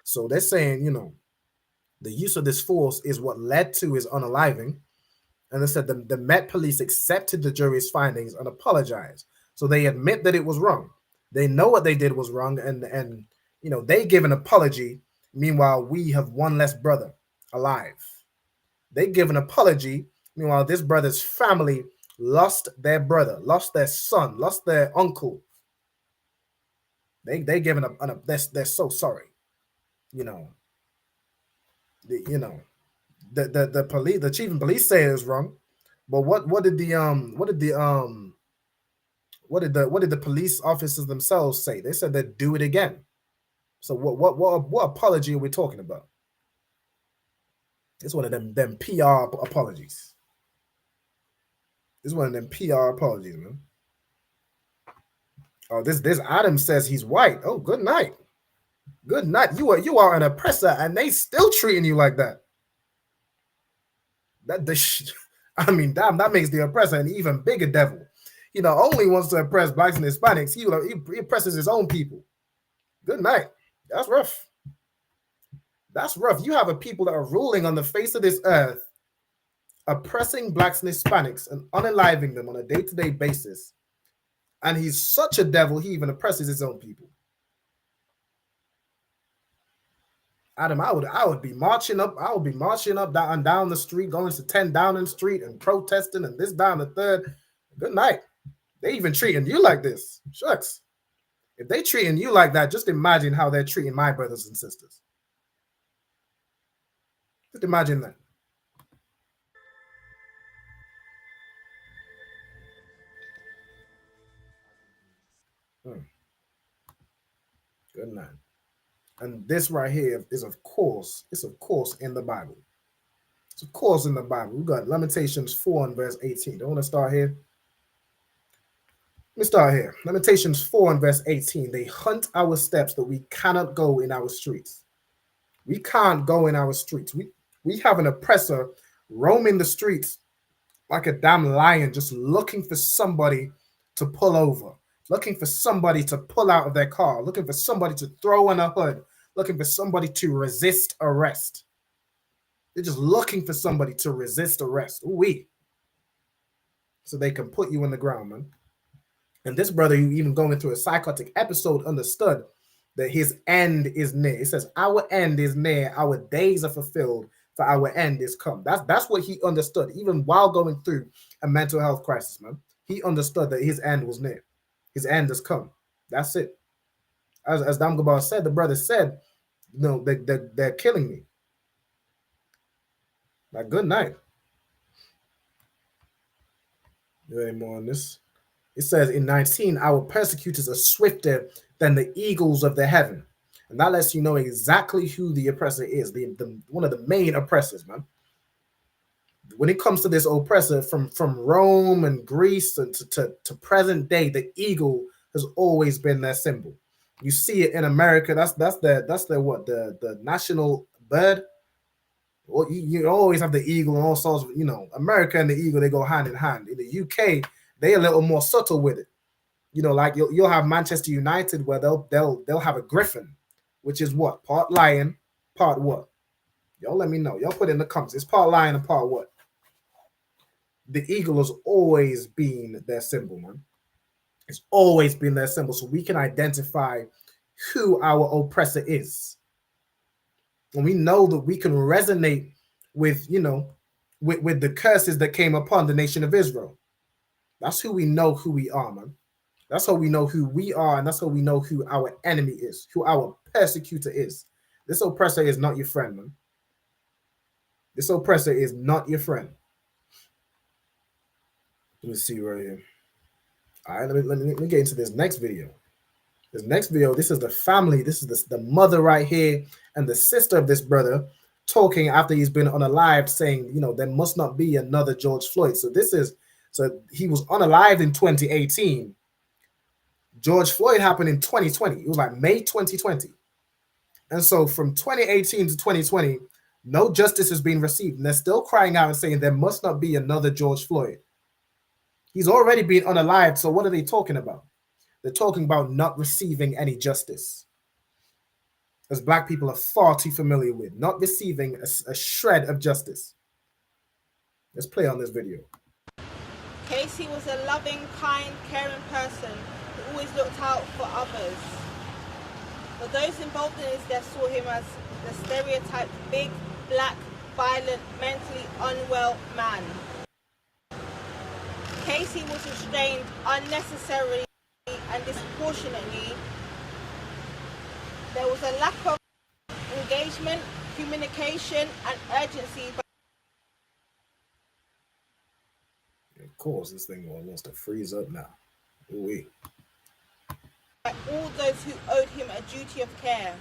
[SPEAKER 9] So they're saying, the use of this force is what led to his unaliving. And they said the Met Police accepted the jury's findings and apologized. So they admit that it was wrong. They know what they did was wrong, and they give an apology. Meanwhile, we have one less brother alive. They give an apology. Meanwhile, this brother's family lost their brother, lost their son, lost their uncle. They giving up. They're so sorry. You know. The police, the chief of police say it was wrong, but what did the police officers themselves say? They said they'd do it again. So what apology are we talking about? It's one of them PR apologies. It's one of them PR apologies, man. Oh, this Adam says he's white. Oh, good night. Good night. You are an oppressor, and they still treating you like that. I mean, damn, that makes the oppressor an even bigger devil. He not only wants to oppress blacks and Hispanics, he oppresses his own people. Good night. That's rough. That's rough. You have a people that are ruling on the face of this earth, oppressing blacks and Hispanics and unaliving them on a day-to-day basis. And he's such a devil, he even oppresses his own people. Adam, I would be marching up. I would be marching up down the street, going to 10 Downing Street and protesting and this down the 3rd. Good night. They even treating you like this. Shucks. If they treating you like that, just imagine how they're treating my brothers and sisters. Just imagine that. Good night. And this right here is, of course, in the Bible. It's of course in the Bible. We've got Lamentations 4 and verse 18. Don't want to start here. Let me start here. Lamentations 4 and verse 18. They hunt our steps that we cannot go in our streets. We can't go in our streets. We have an oppressor roaming the streets like a damn lion, just looking for somebody to pull over, looking for somebody to pull out of their car, looking for somebody to throw on a hood, looking for somebody to resist arrest. They're just looking for somebody to resist arrest. Ooh-wee. So they can put you in the ground, man. And this brother, who even going through a psychotic episode, understood that his end is near. It says, our end is near, our days are fulfilled, for our end is come. That's what he understood, even while going through a mental health crisis, man. He understood that his end was near. His end has come. That's it. As Damgabar said, the brother said, no, they're killing me. Like, good night. You any more on this? It says in 19, our persecutors are swifter than the eagles of the heaven. And that lets you know exactly who the oppressor is, one of the main oppressors, man. When it comes to this oppressor from Rome and Greece and to present day, the eagle has always been their symbol. You see it in America. That's their what? The national bird. Well, you always have the eagle and all sorts of, America and the eagle, they go hand in hand. In the UK, they're a little more subtle with it. Like you'll have Manchester United where they'll have a griffin, which is what? Part lion, part what? Y'all let me know. Y'all put it in the comments. It's part lion and part what? The eagle has always been their symbol, man. It's always been their symbol, so we can identify who our oppressor is. And we know that we can resonate with, with the curses that came upon the nation of Israel. That's who we know who we are, man. That's how we know who we are, and that's how we know who our enemy is, who our persecutor is. This oppressor is not your friend, man. This oppressor is not your friend. Let me see right here. All right, let me get into this next video. This next video, this is the family. This is the mother right here and the sister of this brother talking after he's been unalived, saying, there must not be another George Floyd. So he was unalived in 2018. George Floyd happened in 2020. It was like May 2020. And so from 2018 to 2020, no justice has been received. And they're still crying out and saying there must not be another George Floyd. He's already been unalived. So what are they talking about? They're talking about not receiving any justice. As Black people are far too familiar with, not receiving a shred of justice. Let's play on this video.
[SPEAKER 21] Casey was a loving, kind, caring person who always looked out for others. But those involved in his death saw him as the stereotyped big, black, violent, mentally unwell man. Casey was restrained unnecessarily and disproportionately. There was a lack of engagement, communication, and urgency.
[SPEAKER 9] Of course, this thing wants to freeze up now. Ooh-wee.
[SPEAKER 21] By all those who owed him a duty of care.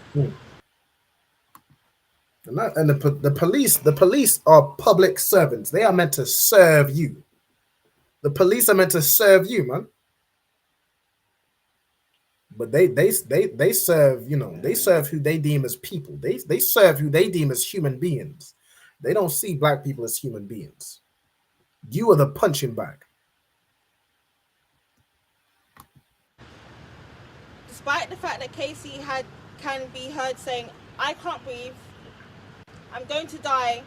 [SPEAKER 9] And the police are public servants. They are meant to serve you. The police are meant to serve you, man. But they serve, you know, they serve who they deem as people. They serve who they deem as human beings. They don't see black people as human beings. You are the punching bag.
[SPEAKER 21] Despite the fact that Casey can be heard saying, "I can't breathe, I'm going to die,"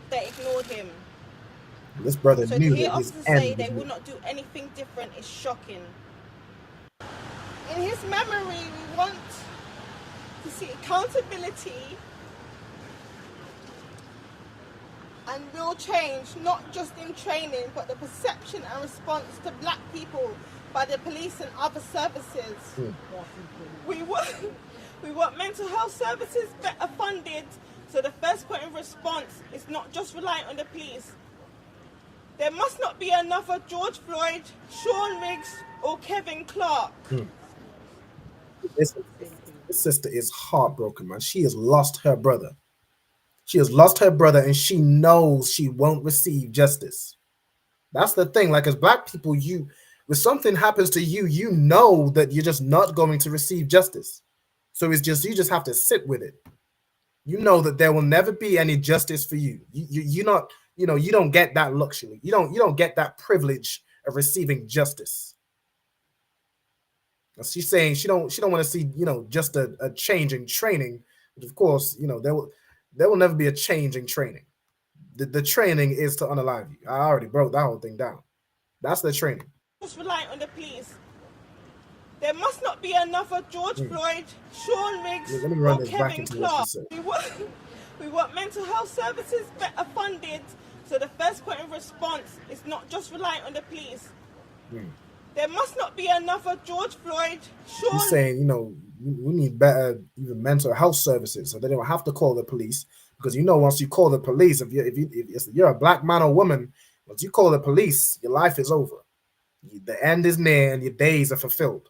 [SPEAKER 21] they ignored him.
[SPEAKER 9] This brother
[SPEAKER 21] So
[SPEAKER 9] knew
[SPEAKER 21] to hear
[SPEAKER 9] that his
[SPEAKER 21] officers
[SPEAKER 9] end
[SPEAKER 21] say
[SPEAKER 9] was
[SPEAKER 21] they
[SPEAKER 9] near.
[SPEAKER 21] will not do anything different is shocking. In his memory, we want to see accountability and real change, not just in training, but the perception and response to black people by the police and other services. We want mental health services better funded, so the first point of response is not just relying on the police. There must not be another George Floyd, Sean Riggs, or Kevin Clark.
[SPEAKER 9] This sister is heartbroken, man. She has lost her brother. She has lost her brother, and she knows she won't receive justice. That's the thing. Like, as black people, when something happens to you, you know that you're just not going to receive justice. So it's just, you just have to sit with it. You know that there will never be any justice for you. You're not, you know, you don't get that luxury. You don't get that privilege of receiving justice. She's saying she don't want to see, you know, just a change in training. But of course, you know, there will never be a change in training. The training is to unalive you. I already broke that whole thing down. That's the training.
[SPEAKER 21] Just relying on the police. There must not be another George Floyd, Sean Riggs,
[SPEAKER 9] Let me run
[SPEAKER 21] or
[SPEAKER 9] this back
[SPEAKER 21] Kevin
[SPEAKER 9] into what
[SPEAKER 21] Clark.
[SPEAKER 9] she said.
[SPEAKER 21] We want mental health services better funded, so the first point of response is not just relying on the police. There must not be another George Floyd, Sean.
[SPEAKER 9] She's saying, you know, we need better even mental health services, so they don't have to call the police, because you know, once you call the police, if you're a black man or woman, once you call the police, your life is over. The end is near, and your days are fulfilled.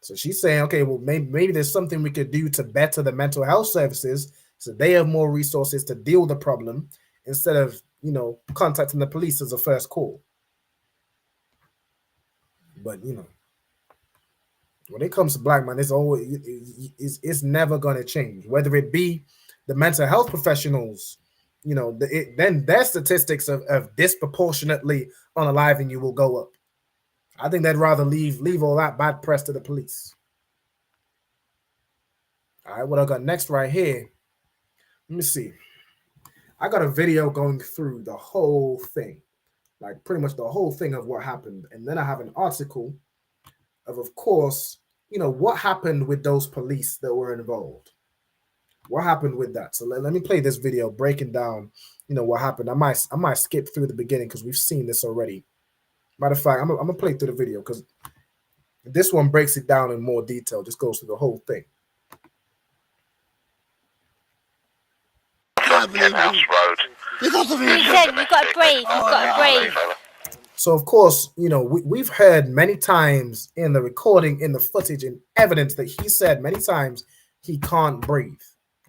[SPEAKER 9] So she's saying, okay, well, maybe there's something we could do to better the mental health services, so they have more resources to deal with the problem instead of, you know, contacting the police as a first call. But you know, when it comes to black man, it's never gonna change. Whether it be the mental health professionals, you know, then their statistics of disproportionately unaliving you will go up. I think they'd rather leave all that bad press to the police. All right, what I got next right here. Let me see. I got a video going through the whole thing, like pretty much the whole thing of what happened, and then I have an article of course, you know, what happened with those police that were involved. What happened with that? So let me play this video breaking down, you know, what happened. I might skip through the beginning because we've seen this already. Matter of fact, I'm gonna play through the video because this one breaks it down in more detail, just goes through the whole thing.
[SPEAKER 2] You've got to breathe. You've got to breathe.
[SPEAKER 9] So of course, you know, we've heard many times in the recording, in the footage, and evidence that he said many times he can't breathe.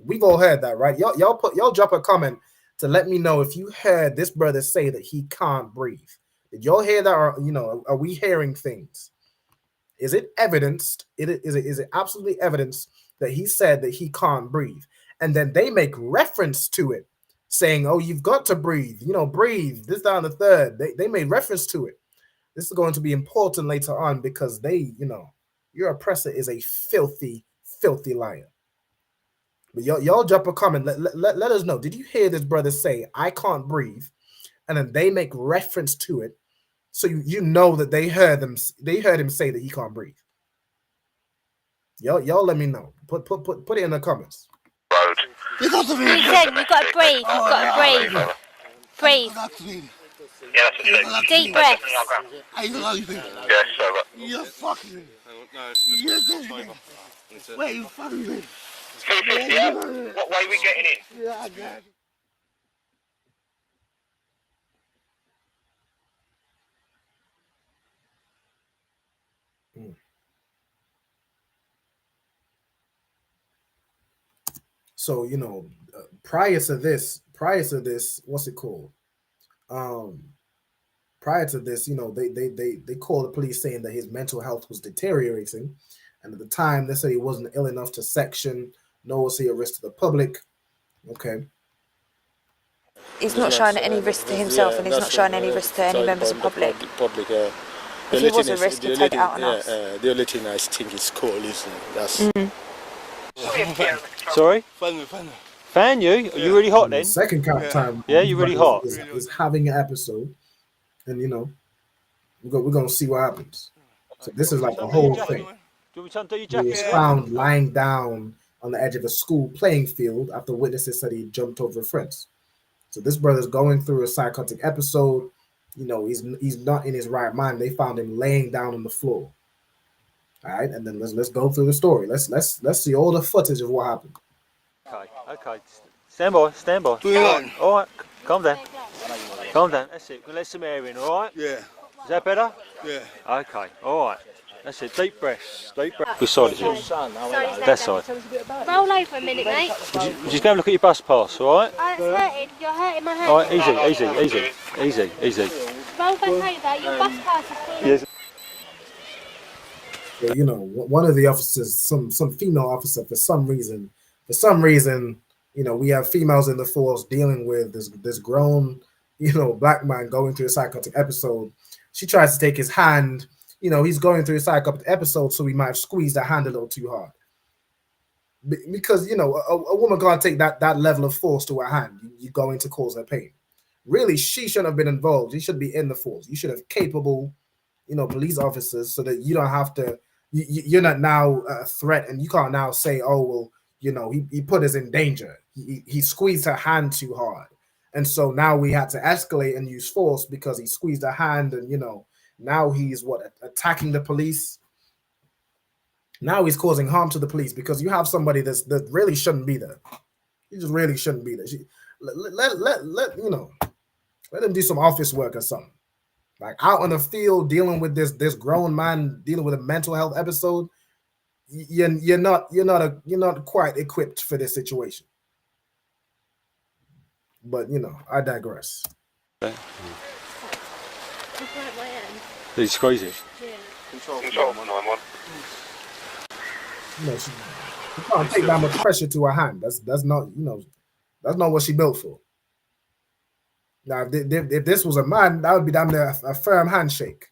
[SPEAKER 9] We've all heard that, right? Y'all drop a comment to let me know if you heard this brother say that he can't breathe. Did y'all hear that, or you know, are we hearing things? Is it evidenced? Is it absolutely evidenced that he said that he can't breathe? And then they make reference to it, saying, "Oh, you've got to breathe. You know, breathe. This, down, the third." They made reference to it. This is going to be important later on because they, you know, your oppressor is a filthy, filthy liar. But y'all drop a comment. Let us know. Did you hear this brother say, "I can't breathe," and then they make reference to it, so you know that they heard him say that he can't breathe. Y'all let me know. Put it in the comments.
[SPEAKER 2] You've got to breathe. You've got to breathe. You've got to breathe. Breathe. Yeah, that's
[SPEAKER 22] Deep breaths.
[SPEAKER 2] Yeah, so
[SPEAKER 16] You're fucking me.
[SPEAKER 2] No,
[SPEAKER 16] You're fucking me. Where you fucking me?
[SPEAKER 2] 250, yeah? What way we getting in?
[SPEAKER 16] Yeah, I got it.
[SPEAKER 9] So prior to this, what's it called? Um, Prior to this, they called the police saying that his mental health was deteriorating, and at the time they said he wasn't ill enough to section, nor was he a risk to the public. Okay.
[SPEAKER 23] He's not showing any risk to himself, and he's not showing any risk to any members of the public. If he was a risk, he'd take it out on us.
[SPEAKER 16] The only thing I think is cool, listen, that's...
[SPEAKER 19] Sorry? Fan you? Are you really hot then?
[SPEAKER 9] Second time.
[SPEAKER 19] Yeah, you're really hot.
[SPEAKER 9] Is having an episode, and we're gonna see what happens. So this is like the whole thing.
[SPEAKER 19] Do we undo your
[SPEAKER 9] He
[SPEAKER 19] jacket?
[SPEAKER 9] was found lying down on the edge of a school playing field after witnesses said he jumped over a fence. So this brother's going through a psychotic episode. He's not in his right mind. They found him laying down on the floor. All right, and then let's go through the story. Let's see all the footage of what happened.
[SPEAKER 19] Okay. Stand by. All right, calm down. That's it. We'll let some air in, all right?
[SPEAKER 16] Yeah.
[SPEAKER 19] Is that better?
[SPEAKER 16] Yeah.
[SPEAKER 19] Okay, all right. That's it. Deep breaths. Which side is it? That side.
[SPEAKER 22] Roll over a minute, mate.
[SPEAKER 19] Just go and look at your bus pass, all right?
[SPEAKER 22] It's hurting. You're hurting my hand.
[SPEAKER 19] All right, easy.
[SPEAKER 22] Roll back over. Your bus pass is full.
[SPEAKER 19] Yes.
[SPEAKER 9] Yeah, one of the officers, some female officer, for some reason, we have females in the force dealing with this grown, black man going through a psychotic episode. She tries to take his hand. He's going through a psychotic episode, so we might have squeezed her hand a little too hard. Because a woman can't take that level of force to her hand. You're going to cause her pain. Really, she shouldn't have been involved. She should be in the force. You should have capable, police officers, so that you don't have to. You're not now a threat, and you can't now say, "Oh well, he put us in danger. He squeezed her hand too hard, and so now we had to escalate and use force because he squeezed her hand, and now he's attacking the police. Now he's causing harm to the police because you have somebody that really shouldn't be there. He just really shouldn't be there. Let him do some office work or something. Like out on the field dealing with this grown man dealing with a mental health episode, you're not quite equipped for this situation. But I digress.
[SPEAKER 19] He's crazy.
[SPEAKER 22] Yeah.
[SPEAKER 2] Control 911.
[SPEAKER 9] She can't take that much pressure to her hand. That's not that's not what she built for. Now, if this was a man, that would be damn near a firm handshake.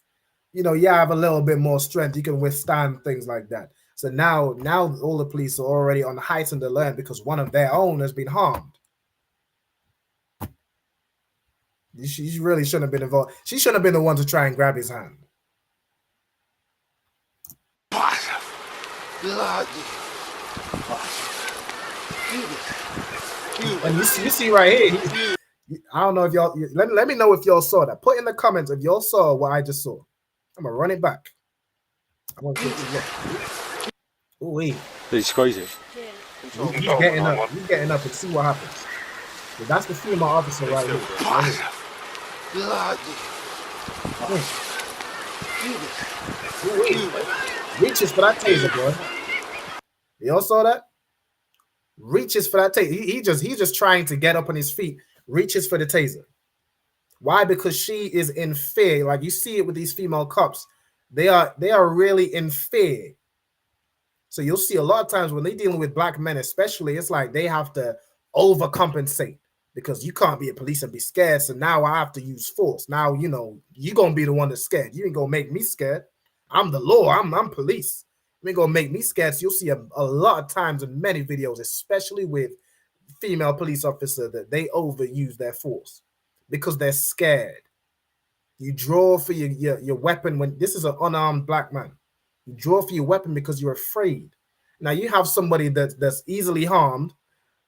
[SPEAKER 9] You have a little bit more strength. You can withstand things like that. So now all the police are already on heightened alert because one of their own has been harmed. She really shouldn't have been involved. She shouldn't have been the one to try and grab his hand. And you see right here, I don't know if y'all, let me know if y'all saw that. Put in the comments if y'all saw what I just saw. I'm going to run it back. I want you to look. Oh, wait.
[SPEAKER 19] He's crazy.
[SPEAKER 9] He's getting up. He's getting up and see what happens. So that's the female officer right here. Reaches for that taser, bro. Y'all saw that? Reaches for that taser. He's just trying to get up on his feet. Reaches for the taser. Why? Because she is in fear. Like you see it with these female cops. They are really in fear. So you'll see a lot of times when they're dealing with black men, especially, it's like they have to overcompensate because you can't be a police and be scared. So now I have to use force. Now, you're going to be the one that's scared. You ain't going to make me scared. I'm the law. I'm police. You ain't going to make me scared. So you'll see a lot of times in many videos, especially with female police officers, that they overuse their force because they're scared. You draw for your weapon when this is an unarmed black man. You draw for your weapon because you're afraid. Now you have somebody that's easily harmed,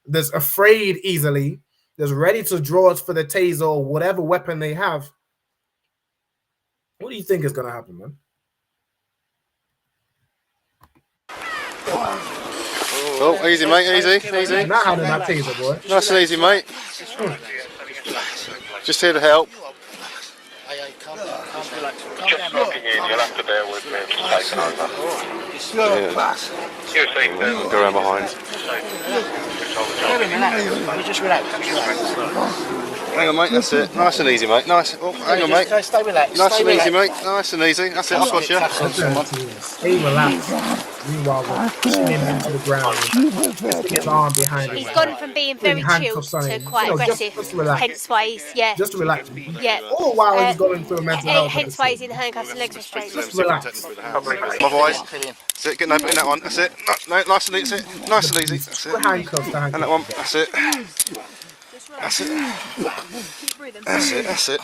[SPEAKER 9] that's afraid easily, that's ready to draw for the taser or whatever weapon they have. What do you think is gonna happen, man?
[SPEAKER 16] Oh, easy, mate. Easy.
[SPEAKER 9] Not having that taser, boy.
[SPEAKER 16] Nice and easy, mate. Just here to help.
[SPEAKER 2] Just logging in, you'll have to bear with me. It's taken over. You're safe there.
[SPEAKER 16] Go around behind.
[SPEAKER 1] Just relax.
[SPEAKER 16] Hang on, mate, that's it. Nice and easy, mate. Nice. Oh, hang on, mate.
[SPEAKER 1] Stay relaxed.
[SPEAKER 16] Nice and easy, mate. Nice and easy. That's it, I've got you.
[SPEAKER 9] Stay relaxed. Meanwhile, we're pushing him into the ground, twisting his arm behind him.
[SPEAKER 22] He's gone from being very chilled to quite aggressive.
[SPEAKER 9] Just relax.
[SPEAKER 22] Hence why he's
[SPEAKER 9] Just relax.
[SPEAKER 22] Yeah.
[SPEAKER 9] All while he's going through a mental health.
[SPEAKER 22] Hence why he's in handcuffs and legs restrained.
[SPEAKER 9] Just relax.
[SPEAKER 16] Otherwise, that's it. Get in that one. That's it. No, nice and easy. That's it. Nice and easy. That's it.
[SPEAKER 9] Handcuffs.
[SPEAKER 16] And that one. That's it. That's it. That's it.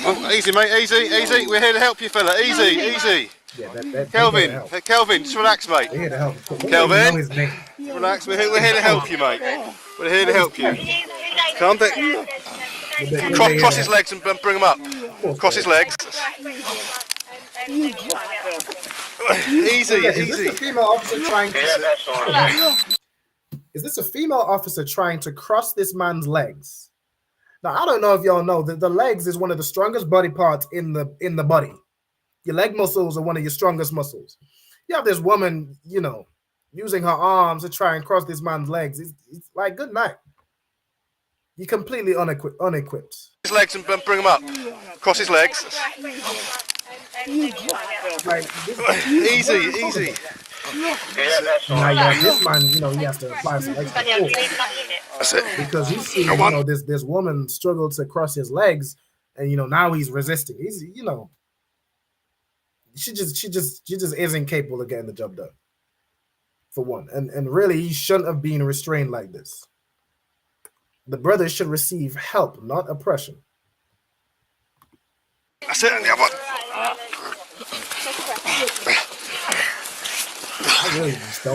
[SPEAKER 16] Oh, easy, mate. Easy. We're here to help you, fella. Easy.
[SPEAKER 9] Yeah,
[SPEAKER 16] Kelvin, just relax, mate.
[SPEAKER 9] We're here to help.
[SPEAKER 16] Kelvin, relax. We're here to help you, mate. We're here to help you. Calm down. Cross his legs and bring him up. Cross his legs. Easy.
[SPEAKER 9] Is this a female officer trying to cross this man's legs? Now, I don't know if y'all know that the legs is one of the strongest body parts in the body. Your leg muscles are one of your strongest muscles. You have this woman, using her arms to try and cross this man's legs. It's like, good night. You're completely unequipped.
[SPEAKER 16] His legs and bring him up. Cross his legs. Easy.
[SPEAKER 9] Now, this man, he has to apply some extra force.
[SPEAKER 16] That's it.
[SPEAKER 9] Because he's seen, this woman struggle to cross his legs, and now he's resisting. He's, she just isn't capable of getting the job done. For one, and really, he shouldn't have been restrained like this. The brother should receive help, not oppression.
[SPEAKER 16] That's it. Yeah, what?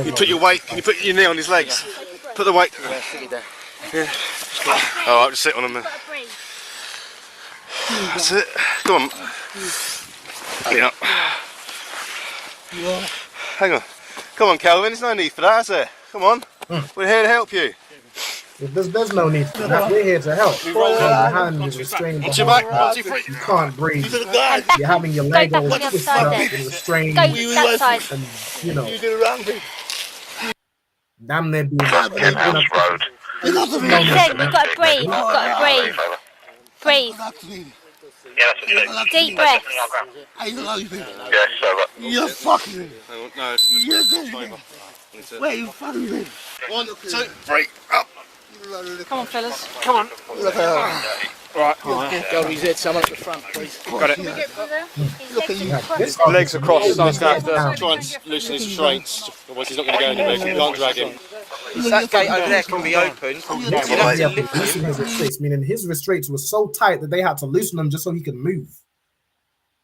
[SPEAKER 16] You put your weight. Can you put your knee on his legs? Put the weight. Yeah. Oh, I'll just sit on him then. That's it. Go on. Yeah. Hang on. Come on, Calvin. There's no need for that, is there? Come on. We're here to help you.
[SPEAKER 9] There's no need for that. We're here to help. Your hand is restrained.
[SPEAKER 16] Watch your back.
[SPEAKER 9] You can't breathe. You're having your leg all twisted up and restrained.
[SPEAKER 22] Go that side.
[SPEAKER 9] And,
[SPEAKER 16] You do the wrong thing.
[SPEAKER 9] damn near being...
[SPEAKER 22] You've got to breathe. Breathe. Deep breath.
[SPEAKER 2] Yes, over.
[SPEAKER 16] You're fucking. No, where you fucking been? 1, 2, 3, up.
[SPEAKER 22] Come on, fellas.
[SPEAKER 16] Come on.
[SPEAKER 1] Right. Go, he's at someone at the front, please.
[SPEAKER 16] Got it.
[SPEAKER 22] Look at
[SPEAKER 16] you. Legs across. Someone's going to have to try and loosen his restraints. Otherwise, he's not going to go anywhere. You can't drag him.
[SPEAKER 1] That gate over there can be open.
[SPEAKER 9] His restraints, meaning his restraints were so tight that they had to loosen them just so he could move.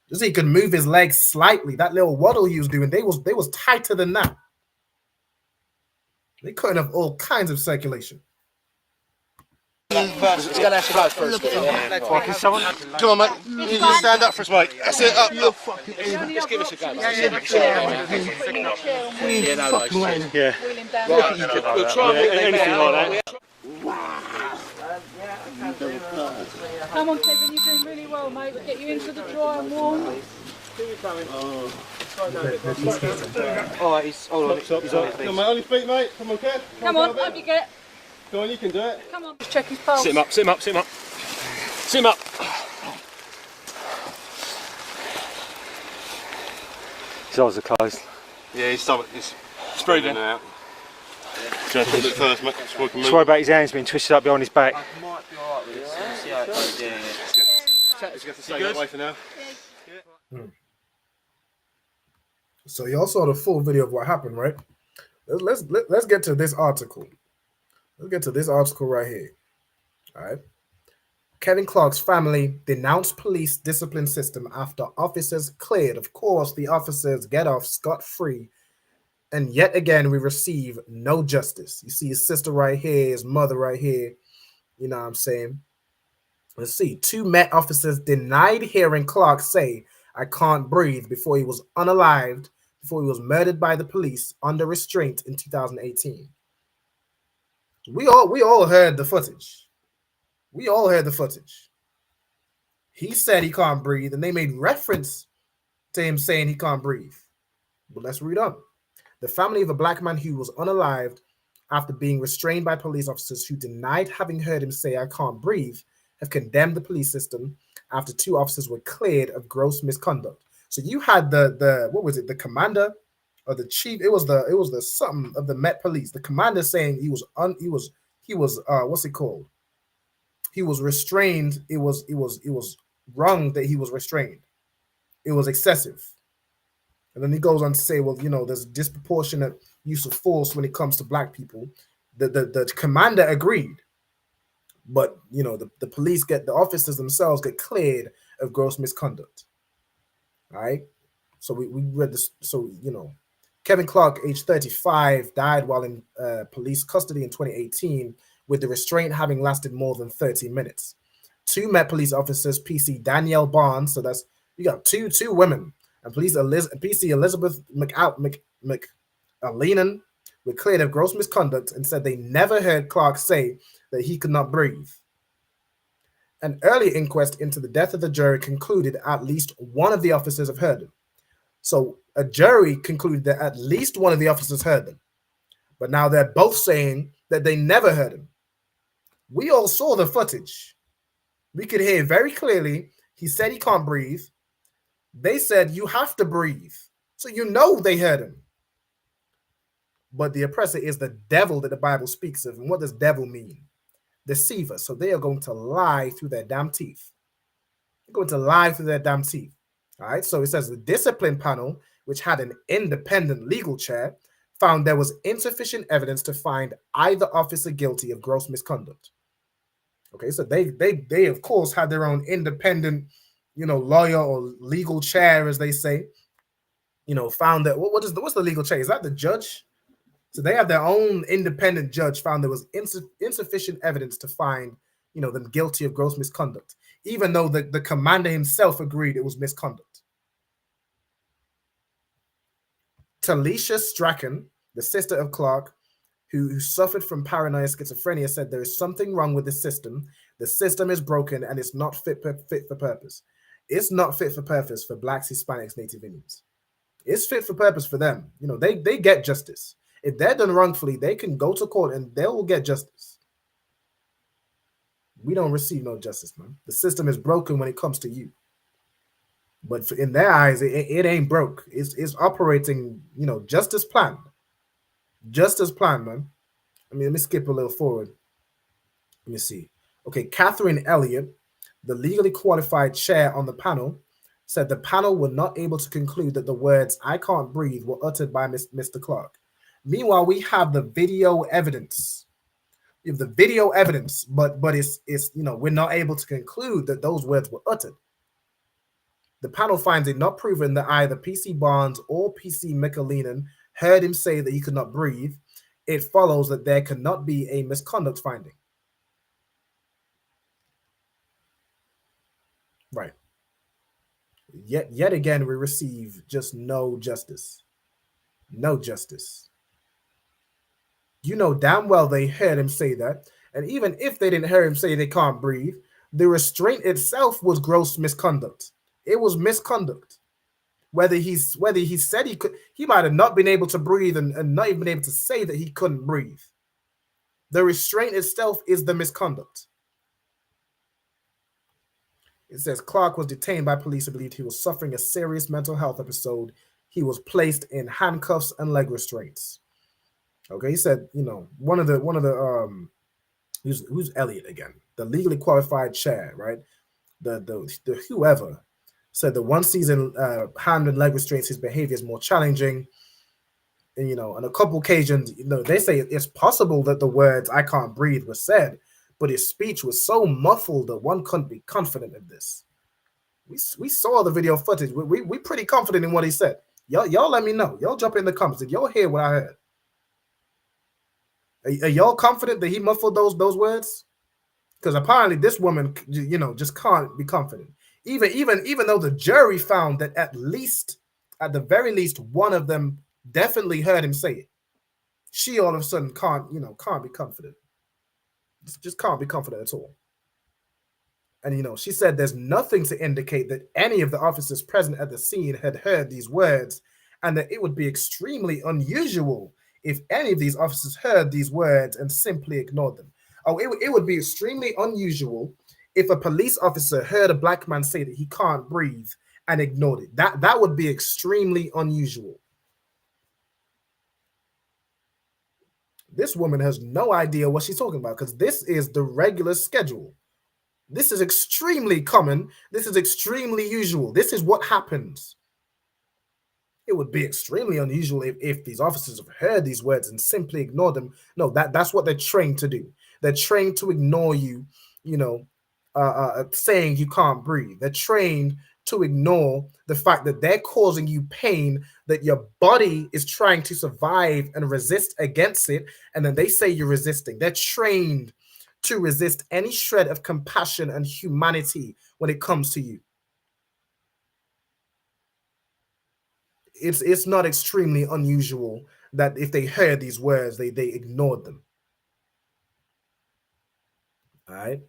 [SPEAKER 9] Just so he could move his legs slightly. That little waddle he was doing, they was tighter than that. They couldn't have all kinds of circulation.
[SPEAKER 1] It's going to have to go first.
[SPEAKER 16] Can someone? Come on, mate. You stand up for us, mate. That's it. Up.
[SPEAKER 1] Just give us a go.
[SPEAKER 16] Yeah.
[SPEAKER 1] We'll try
[SPEAKER 16] anything like that.
[SPEAKER 22] Come on, Kevin, you're doing really well, mate. We'll get you into the dry and warm.
[SPEAKER 1] Alright, he's on it.
[SPEAKER 16] Come on, mate. On your feet, mate. Come on, Kev.
[SPEAKER 22] Come on, up you get.
[SPEAKER 16] Go on, you can do it.
[SPEAKER 22] Come on, just check his pulse.
[SPEAKER 16] Sit him up, sit him up, sit him up. Sit him up.
[SPEAKER 1] His eyes are closed.
[SPEAKER 16] Yeah, his stomach is breathing out. Just a bit first, mate.
[SPEAKER 1] Just worry about his hands being twisted up behind his back.
[SPEAKER 16] Might be alright with this. See how it goes. Yeah. He's got to stay that way for now.
[SPEAKER 9] So y'all saw the full video of what happened, right? Let's get to this article. Let's get to this article right here. All right. Kevin Clark's family denounced police discipline system after officers cleared. Of course, the officers get off scot-free. And yet again, we receive no justice. You see his sister right here, his mother right here. You know what I'm saying? Let's see. 2 Met officers denied hearing Clark say, "I can't breathe," before he was unalived, before he was murdered by the police under restraint in 2018. We all heard the footage. We all heard the footage. He said he can't breathe, and they made reference to him saying he can't breathe. But let's read on. The family of a black man who was unalived after being restrained by police officers who denied having heard him say, "I can't breathe," have condemned the police system after 2 officers were cleared of gross misconduct. So you had the what was it, the commander or the chief? It was the something of the Met Police. The commander saying he was what's it called? He was restrained. It was wrong that he was restrained. It was excessive. And then he goes on to say, well, there's disproportionate use of force when it comes to black people. The commander agreed, but the police the officers themselves get cleared of gross misconduct. All right. So we read this. So Kevin Clark, age 35, died while in police custody in 2018, with the restraint having lasted more than 30 minutes. 2 Met police officers, PC Danielle Barnes, so that's you got two women, and PC Elizabeth McAleenan were cleared of gross misconduct and said they never heard Clark say that he could not breathe. An early inquest into the death of the jury concluded at least one of the officers have heard him. So a jury concluded that at least one of the officers heard them. But now they're both saying that they never heard him. We all saw the footage. We could hear very clearly he said he can't breathe. They said you have to breathe. So they heard him. But the oppressor is the devil that the Bible speaks of. And what does devil mean? Deceiver. So they are going to lie through their damn teeth. They're going to lie through their damn teeth. All right. So it says the discipline panel, which had an independent legal chair, found there was insufficient evidence to find either officer guilty of gross misconduct. Okay. So they of course had their own independent, lawyer or legal chair, as they say. Found that what's the legal chair? Is that the judge? So they have their own independent judge found there was insufficient evidence to find, them guilty of gross misconduct, even though the commander himself agreed it was misconduct. Talisha Strachan, the sister of Clark, who suffered from paranoid schizophrenia, said there is something wrong with the system. The system is broken and it's not fit for purpose. It's not fit for purpose for Blacks, Hispanics, Native Indians. It's fit for purpose for them. They get justice. If they're done wrongfully, they can go to court and they will get justice. We don't receive no justice, man. The system is broken when it comes to you. But in their eyes, it ain't broke. It's operating, just as planned. Just as planned, man. Let me skip a little forward. Let me see. Okay, Catherine Elliott, the legally qualified chair on the panel, said the panel were not able to conclude that the words "I can't breathe" were uttered by Mr. Clark. Meanwhile, we have the video evidence. We have the video evidence, but it's we're not able to conclude that those words were uttered. The panel finds it not proven that either PC Barnes or PC McAleenan heard him say that he could not breathe. It follows that there cannot be a misconduct finding. Right. Yet again, we receive just no justice. No justice. Damn well they heard him say that. And even if they didn't hear him say they can't breathe, the restraint itself was gross misconduct. It was misconduct. Whether he said he might have not been able to breathe and not even able to say that he couldn't breathe. The restraint itself is the misconduct. It says Clark was detained by police who believed he was suffering a serious mental health episode. He was placed in handcuffs and leg restraints. Okay, he said, one of the who's Elliot again? The legally qualified chair, right? The whoever said that once he's in hand and leg restraints, his behavior is more challenging. And on a couple occasions, they say it's possible that the words "I can't breathe" were said, but his speech was so muffled that one couldn't be confident of this. We saw the video footage. We pretty confident in what he said. Y'all let me know. Y'all jump in the comments. Did y'all hear what I heard? Are y'all confident that he muffled those words? Because apparently this woman, you know, just can't be confident. Even though the jury found that at the very least, one of them definitely heard him say it. She all of a sudden can't be confident. Just can't be confident at all. And, you know, she said there's nothing to indicate that any of the officers present at the scene had heard these words, and that it would be extremely unusual if any of these officers heard these words and simply ignored them. Oh, it would be extremely unusual if a police officer heard a black man say that he can't breathe and ignored it. That would be extremely unusual. This woman has no idea what she's talking about, because this is the regular schedule. This is extremely common. This is extremely usual. This is what happens. It would be extremely unusual if these officers have heard these words and simply ignored them. No, that's what they're trained to do. They're trained to ignore you, you know, saying you can't breathe. They're trained to ignore the fact that they're causing you pain, that your body is trying to survive and resist against it, and then they say you're resisting. They're trained to resist any shred of compassion and humanity when it comes to you. It's not extremely unusual that if they heard these words, they ignored them. All right.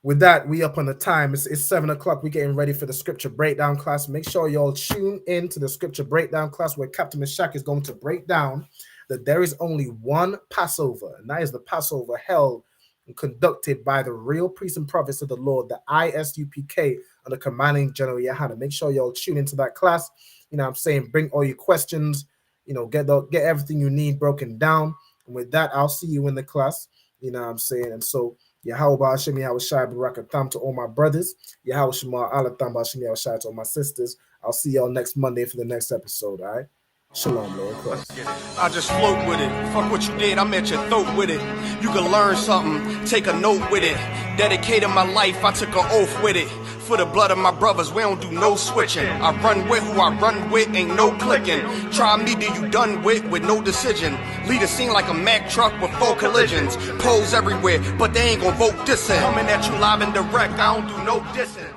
[SPEAKER 9] With that, we up on the time. It's 7 o'clock. We're getting ready for the scripture breakdown class. Make sure y'all tune in to the scripture breakdown class where Captain Meshach is going to break down that there is only one Passover, and that is the Passover held and conducted by the real priests and prophets of the Lord, the ISUPK, under commanding General Yahana. Make sure y'all tune into that class. You know what I'm saying? Bring all your questions, you know, get everything you need broken down. And with that, I'll see you in the class. You know what I'm saying? And so, Yahweh Hashem, Yahweh Shai Barakatham to all my brothers. Yahweh Shemar Alatham Hashem, Yahweh Shai to all my sisters. I'll see y'all next Monday for the next episode, all right? Shalom, Lord.
[SPEAKER 13] I just float with it. Fuck what you did, I'm at your throat with it. You can learn something, take a note with it. Dedicated my life, I took an oath with it. For the blood of my brothers, we don't do no switching. I run with who I run with, ain't no clicking. Try me, do you done with no decision. Lead a scene like a Mack truck with 4 collisions. Pose everywhere, but they ain't gon' vote dissing. Coming at you live and direct, I don't do no dissing.